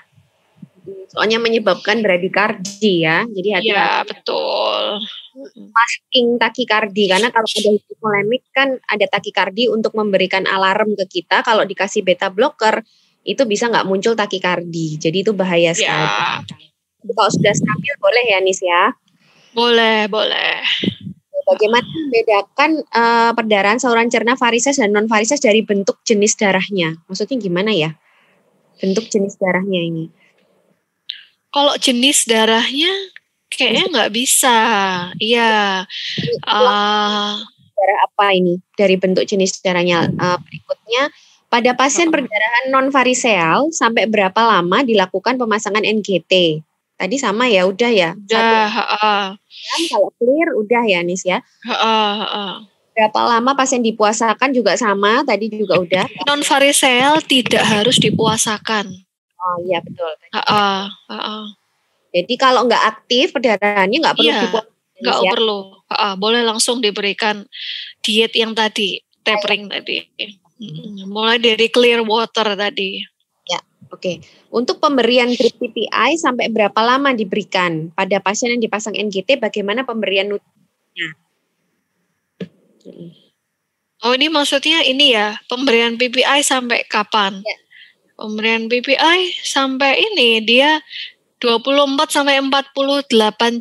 Soalnya menyebabkan bradikardi ya. Jadi hati-hati. Ya, betul. Masking takikardi, karena kalau ada hipovolemik kan ada takikardi untuk memberikan alarm ke kita. Kalau dikasih beta blocker itu bisa nggak muncul takikardi. Jadi itu bahaya sekali. Ya. Kalau sudah stabil boleh ya Nis ya? Boleh. Bagaimana membedakan perdarahan saluran cerna varises dan non varises dari bentuk jenis darahnya? Maksudnya gimana ya? Bentuk jenis darahnya ini? Kalau jenis darahnya kayaknya nggak bisa. Iya. Darah apa ini? Dari bentuk jenis darahnya berikutnya. Pada pasien perdarahan non variseal sampai berapa lama dilakukan pemasangan NGT? Tadi sama ya, udah ya? Udah. Kalau clear udah ya Nis ya? Berapa lama pasien dipuasakan juga sama, tadi juga udah. Non variseal tidak harus dipuasakan. Oh iya betul. Jadi kalau nggak aktif perdarahannya nggak perlu dipuasakan. Nggak perlu. Boleh langsung diberikan diet yang tadi, tapering tadi. Mulai dari clear water tadi. Oke, untuk pemberian drip PPI sampai berapa lama diberikan? Pada pasien yang dipasang NGT bagaimana pemberian nutrisinya? Oh ini maksudnya ini ya, pemberian PPI sampai kapan? Ya. Pemberian PPI sampai ini dia 24 sampai 48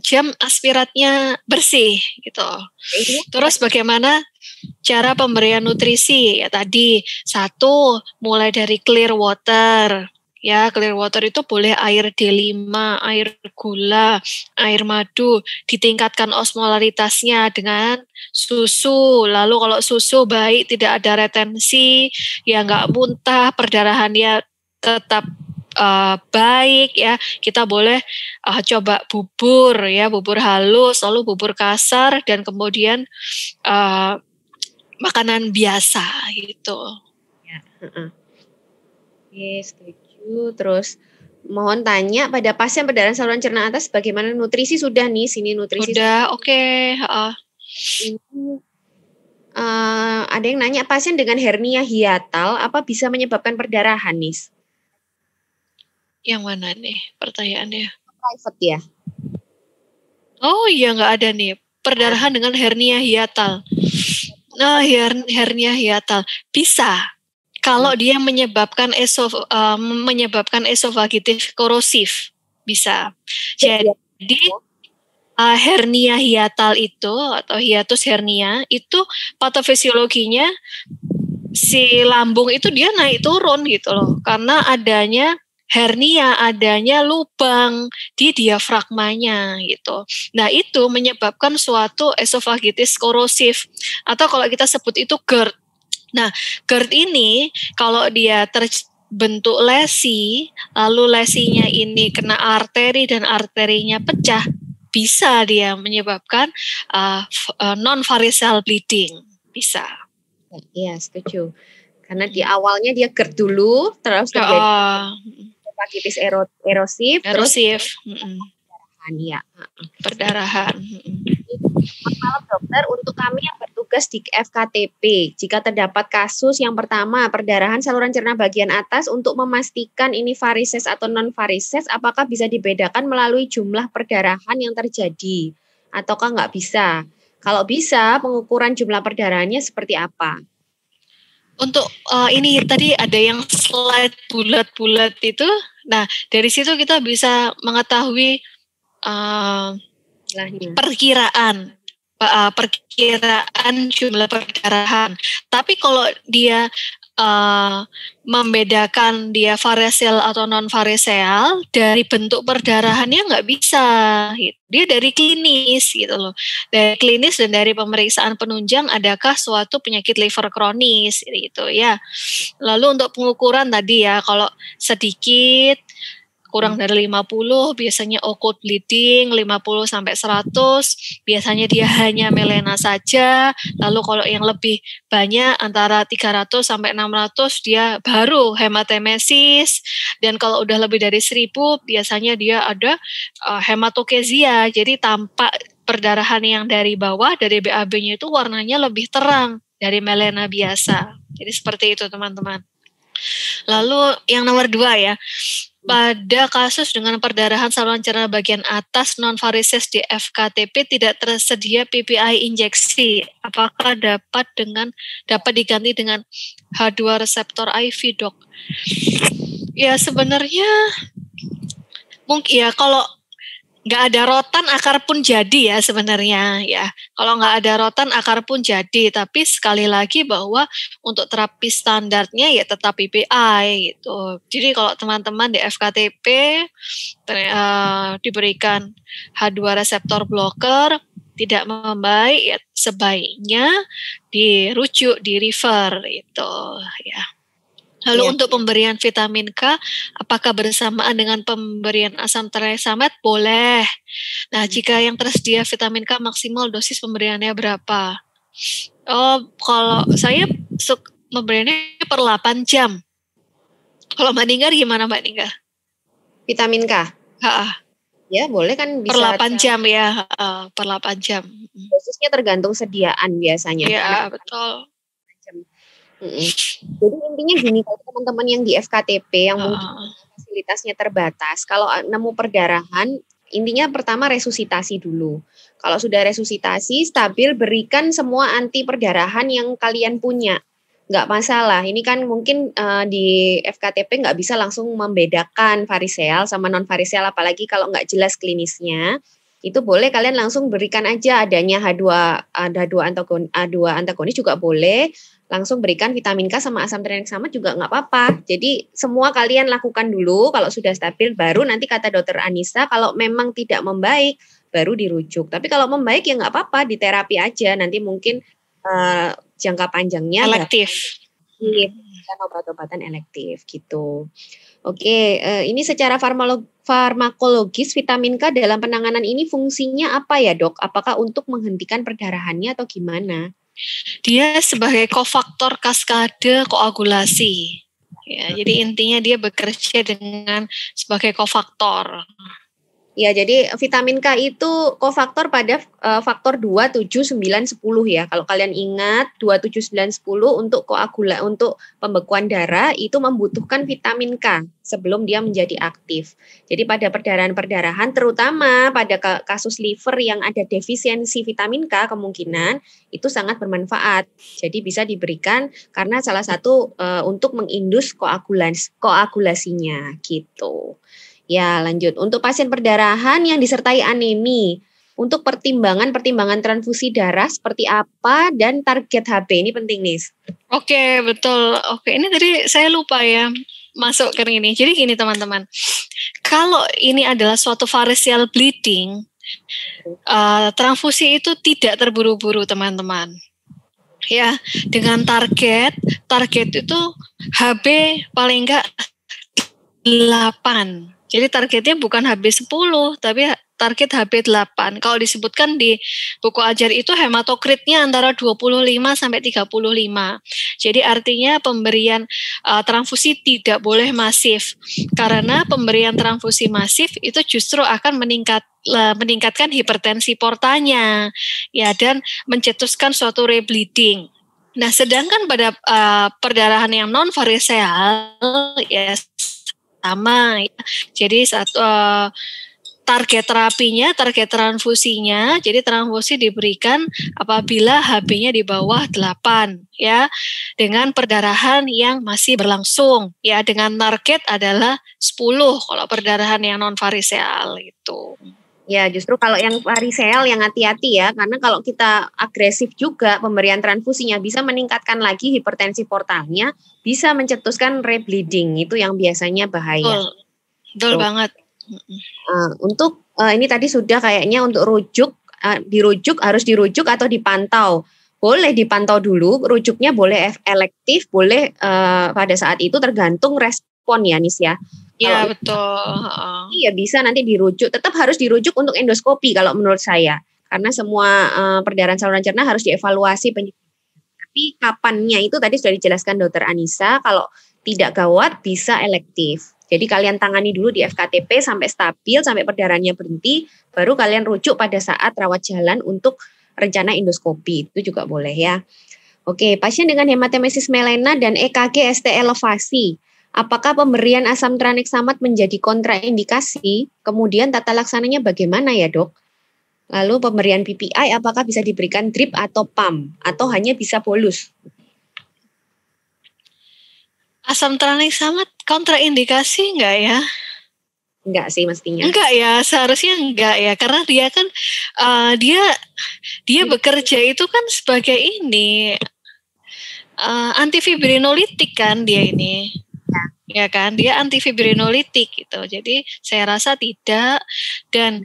jam aspiratnya bersih gitu. Terus bagaimana cara pemberian nutrisi? Ya tadi 1 mulai dari clear water. Ya, clear water itu boleh air D5, air gula, air madu, ditingkatkan osmolaritasnya dengan susu. Lalu kalau susu baik, tidak ada retensi, ya nggak muntah, perdarahannya tetap baik ya. Kita boleh coba bubur ya, bubur halus, lalu bubur kasar, dan kemudian makanan biasa gitu. Ya. Oke, setuju. Terus mohon tanya pada pasien perdarahan saluran cerna atas bagaimana nutrisi sudah nih, sini nutrisi sudah oke. Ini ada yang nanya pasien dengan hernia hiatal apa bisa menyebabkan perdarahan nih? Yang mana nih pertanyaannya? Private ya. Oh iya, nggak ada nih perdarahan dengan hernia hiatal. Nah, hernia hiatal bisa kalau dia menyebabkan esofagitis korosif, bisa. Jadi hernia hiatal itu atau hiatus hernia itu patofisiologinya si lambung itu dia naik turun gitu loh, karena adanya hernia, adanya lubang di diafragmanya gitu. Nah, itu menyebabkan suatu esofagitis korosif atau kalau kita sebut itu GERD. Nah, GERD ini kalau dia terbentuk lesi, lalu lesinya ini kena arteri dan arterinya pecah, bisa dia menyebabkan non-varicose bleeding, bisa. Iya, setuju. Karena di awalnya dia GERD dulu, terus terjadi esofagitis erosif. Terus perdarahan ya. Perdarahan. Selamat malam dokter, untuk kami yang bertugas di FKTP, jika terdapat kasus yang pertama perdarahan saluran cerna bagian atas, untuk memastikan ini varises atau non varises, apakah bisa dibedakan melalui jumlah perdarahan yang terjadi ataukah nggak bisa? Kalau bisa, pengukuran jumlah perdarahannya seperti apa? Untuk ini tadi ada yang slide bulat-bulat itu, nah dari situ kita bisa mengetahui perkiraan jumlah perdarahan. Tapi kalau dia membedakan dia varicel atau non varicel dari bentuk perdarahannya nggak bisa. Dia dari klinis gitu loh. Dari klinis dan dari pemeriksaan penunjang adakah suatu penyakit liver kronis gitu ya. Lalu untuk pengukuran tadi ya, kalau sedikit kurang dari 50 biasanya occult bleeding, 50 sampai 100 biasanya dia hanya melena saja. Lalu kalau yang lebih banyak antara 300 sampai 600 dia baru hematemesis, dan kalau udah lebih dari 1000 biasanya dia ada hematokezia. Jadi tampak perdarahan yang dari bawah dari BAB-nya itu warnanya lebih terang dari melena biasa. Jadi seperti itu teman-teman. Lalu yang nomor 2 ya, pada kasus dengan perdarahan saluran cerna bagian atas non-varises di FKTP tidak tersedia PPI injeksi, apakah dapat diganti dengan H2 reseptor IV, dok? Ya sebenarnya mungkin ya, kalau nggak ada rotan akar pun jadi ya sebenarnya ya. Kalau nggak ada rotan akar pun jadi, tapi sekali lagi bahwa untuk terapi standarnya ya tetap PPI gitu. Jadi kalau teman-teman di FKTP diberikan H2 reseptor blocker tidak membaik, ya sebaiknya dirujuk, di refer itu ya. Lalu untuk pemberian vitamin K, apakah bersamaan dengan pemberian asam tranexamet? Boleh. Nah, jika yang tersedia vitamin K maksimal dosis pemberiannya berapa? Oh, kalau saya memberiannya per 8 jam. Kalau Mbak Ninggar gimana Mbak Ninggar? Vitamin K? Ya, boleh kan bisa. Per 8 jam ya, per 8 jam. Dosisnya tergantung sediaan biasanya. Iya, betul. Jadi intinya gini, kalau teman-teman yang di FKTP yang mungkin fasilitasnya terbatas, kalau nemu perdarahan, intinya pertama resusitasi dulu. Kalau sudah resusitasi, stabil, berikan semua anti perdarahan yang kalian punya. Nggak masalah, ini kan mungkin di FKTP nggak bisa langsung membedakan varicel sama non-varicel, apalagi kalau nggak jelas klinisnya. Itu boleh kalian langsung berikan aja adanya H2 antagonis juga boleh, langsung berikan vitamin K sama asam tranexamat juga nggak apa-apa. Jadi semua kalian lakukan dulu, kalau sudah stabil baru nanti kata dokter Anissa kalau memang tidak membaik baru dirujuk. Tapi kalau membaik ya nggak apa-apa, diterapi aja. Nanti mungkin jangka panjangnya elektif. Dan obat-obatan elektif gitu. Oke, ini secara farmakologis vitamin K dalam penanganan ini fungsinya apa ya dok? Apakah untuk menghentikan perdarahannya atau gimana? Dia sebagai kofaktor kaskade koagulasi. Ya, jadi intinya dia bekerja dengan sebagai kofaktor. Ya, jadi vitamin K itu kofaktor pada faktor 2, 7, 9, 10 ya. Kalau kalian ingat 2, 7, 9, 10 untuk untuk pembekuan darah itu membutuhkan vitamin K sebelum dia menjadi aktif. Jadi pada perdarahan-perdarahan terutama pada kasus liver yang ada defisiensi vitamin K kemungkinan itu sangat bermanfaat. Jadi bisa diberikan karena salah satu untuk mengindus koagulasinya gitu. Ya, lanjut. Untuk pasien perdarahan yang disertai anemi, untuk pertimbangan transfusi darah seperti apa dan target HB ini penting nih. Oke, betul. Oke, ini tadi saya lupa ya masuk ke ini. Jadi gini teman-teman, kalau ini adalah suatu variceal bleeding, transfusi itu tidak terburu-buru teman-teman. Ya, dengan target itu HB paling enggak 8. Jadi targetnya bukan HB 10, tapi target HB 8. Kalau disebutkan di buku ajar itu hematokritnya antara 25 sampai 35. Jadi artinya pemberian transfusi tidak boleh masif. Karena pemberian transfusi masif itu justru akan meningkatkan hipertensi portanya ya dan mencetuskan suatu rebleeding. Nah, sedangkan pada perdarahan yang non variceal ya sama ya. Jadi target terapinya, target transfusinya, jadi transfusi diberikan apabila HB-nya di bawah 8 ya, dengan perdarahan yang masih berlangsung ya, dengan target adalah 10 kalau perdarahan yang non variceal itu. Ya, justru kalau yang variceal yang hati-hati ya, karena kalau kita agresif juga pemberian transfusinya bisa meningkatkan lagi hipertensi portalnya, bisa mencetuskan rebleeding, itu yang biasanya bahaya. Betul banget. Untuk ini tadi sudah kayaknya untuk harus dirujuk atau dipantau. Boleh dipantau dulu, rujuknya boleh elektif, boleh pada saat itu tergantung respon ya Nis ya. Iya betul. Iya bisa nanti dirujuk, tetap harus dirujuk untuk endoskopi kalau menurut saya. Karena semua perdarahan saluran cerna harus dievaluasi Tapi kapannya itu tadi sudah dijelaskan Dokter Anissa, kalau tidak gawat bisa elektif. Jadi kalian tangani dulu di FKTP sampai stabil, sampai perdarahannya berhenti, baru kalian rujuk pada saat rawat jalan untuk rencana endoskopi. Itu juga boleh ya. Oke, pasien dengan hematemesis melena dan EKG ST elevasi. Apakah pemberian asam tranexamat menjadi kontraindikasi? Kemudian tata laksananya bagaimana ya dok? Lalu pemberian PPI apakah bisa diberikan drip atau pump? Atau hanya bisa bolus? Asam tranexamat kontraindikasi enggak ya? Enggak sih mestinya. Enggak ya, seharusnya enggak ya. Karena dia kan, dia bekerja itu kan sebagai ini, antifibrinolitik kan dia ini. Ya kan, dia antifibrinolitik gitu. Jadi saya rasa tidak. Dan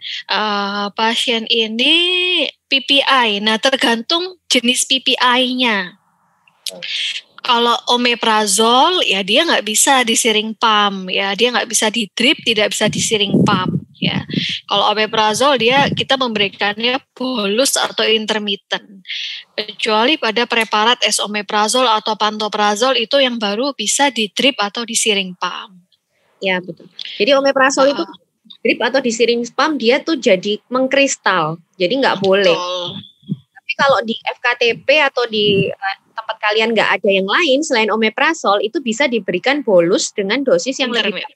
pasien ini PPI. Nah, tergantung jenis PPI-nya. Kalau omeprazol ya dia nggak bisa disiring pump ya, dia nggak bisa di drip, tidak bisa disiring pump ya. Kalau omeprazol kita memberikannya bolus atau intermittent. Kecuali pada preparat esomeprazol atau pantoprazol itu yang baru bisa di drip atau disiring pump. Ya betul. Jadi omeprazol itu drip atau disiring pump dia tuh jadi mengkristal, jadi nggak boleh. Tapi kalau di FKTP atau di tempat kalian nggak ada yang lain selain omeprazol, itu bisa diberikan bolus dengan dosis yang lebih.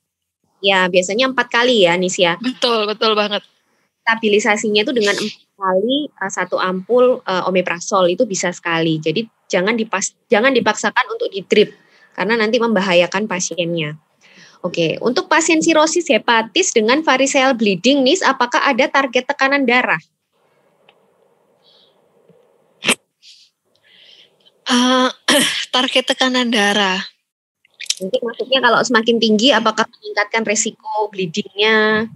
Ya biasanya 4 kali ya Nis ya. Betul banget. Stabilisasinya itu dengan 4 kali 1 ampul omeprazol itu bisa sekali. Jadi jangan dipaksakan untuk di drip karena nanti membahayakan pasiennya. Oke, untuk pasien sirosis hepatis dengan variceal bleeding Nis, apakah ada target tekanan darah? Target tekanan darah. Mungkin maksudnya kalau semakin tinggi, apakah meningkatkan resiko bleedingnya?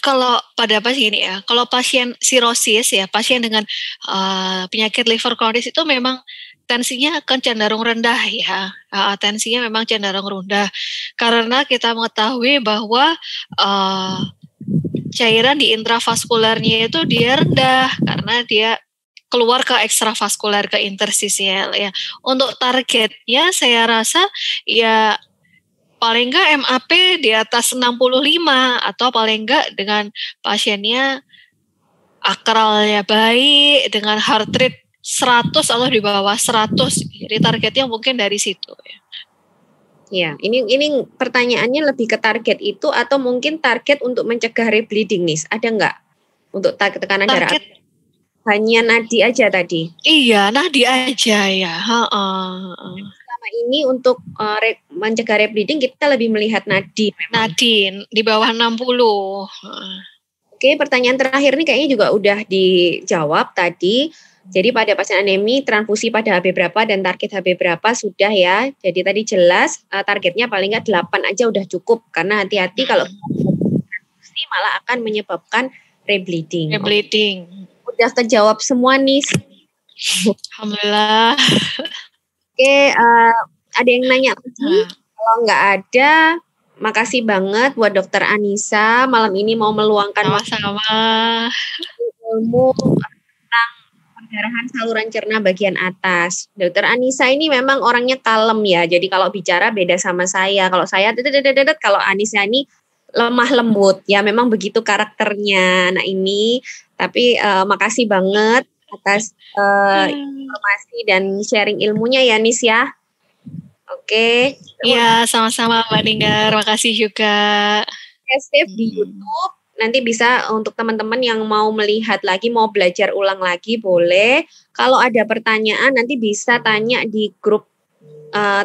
Kalau pada pasien ini ya, kalau pasien sirosis ya, pasien dengan penyakit liver kronis itu memang tensinya akan cenderung rendah ya. Tensinya memang cenderung rendah karena kita mengetahui bahwa cairan di intravaskularnya itu dia rendah karena dia keluar ke ekstravaskular, ke interstisial ya. Untuk targetnya saya rasa ya paling enggak MAP di atas 65 atau paling enggak dengan pasiennya akralnya baik, dengan heart rate 100 atau di bawah 100. Jadi targetnya mungkin dari situ ya. Ya, ini pertanyaannya lebih ke target itu atau mungkin target untuk mencegah rebleeding nih? Ada enggak untuk tekanan darah? Hanya nadi aja tadi? Iya, nadi aja ya. Selama ini untuk mencegah rebleeding kita lebih melihat nadi memang. Nadi di bawah 60. Oke, pertanyaan terakhir nih kayaknya juga udah dijawab tadi. Jadi pada pasien anemi transfusi pada HB berapa dan target HB berapa sudah ya. Jadi tadi jelas targetnya paling nggak 8 aja udah cukup. Karena hati-hati kalau transfusi malah akan menyebabkan rebleeding. Udah terjawab semua nih. Alhamdulillah. Oke, ada yang nanya lagi? Kalau nggak ada, makasih banget buat Dokter Anissa malam ini mau meluangkan sama-sama ilmu tentang perdarahan saluran cerna bagian atas. Dokter Anissa ini memang orangnya kalem ya. Jadi kalau bicara beda sama saya. Kalau saya kalau Anissa ini lemah lembut. Ya memang begitu karakternya. Nah ini tapi makasih banget atas informasi dan sharing ilmunya ya Nis ya. Oke. Iya, sama-sama Mbak Ninggar. Makasih juga. Save di YouTube. Nanti bisa untuk teman-teman yang mau melihat lagi, mau belajar ulang lagi, boleh. Kalau ada pertanyaan, nanti bisa tanya di grup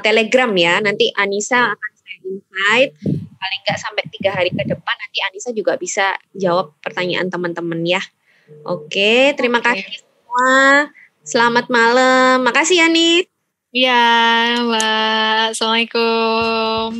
Telegram ya. Nanti Anissa akan saya invite. Paling nggak sampai 3 hari ke depan, nanti Anissa juga bisa jawab pertanyaan teman-teman ya. Oke, terima kasih semua. Selamat malam. Makasih ya, Nis. Iya, Mbak. Assalamualaikum.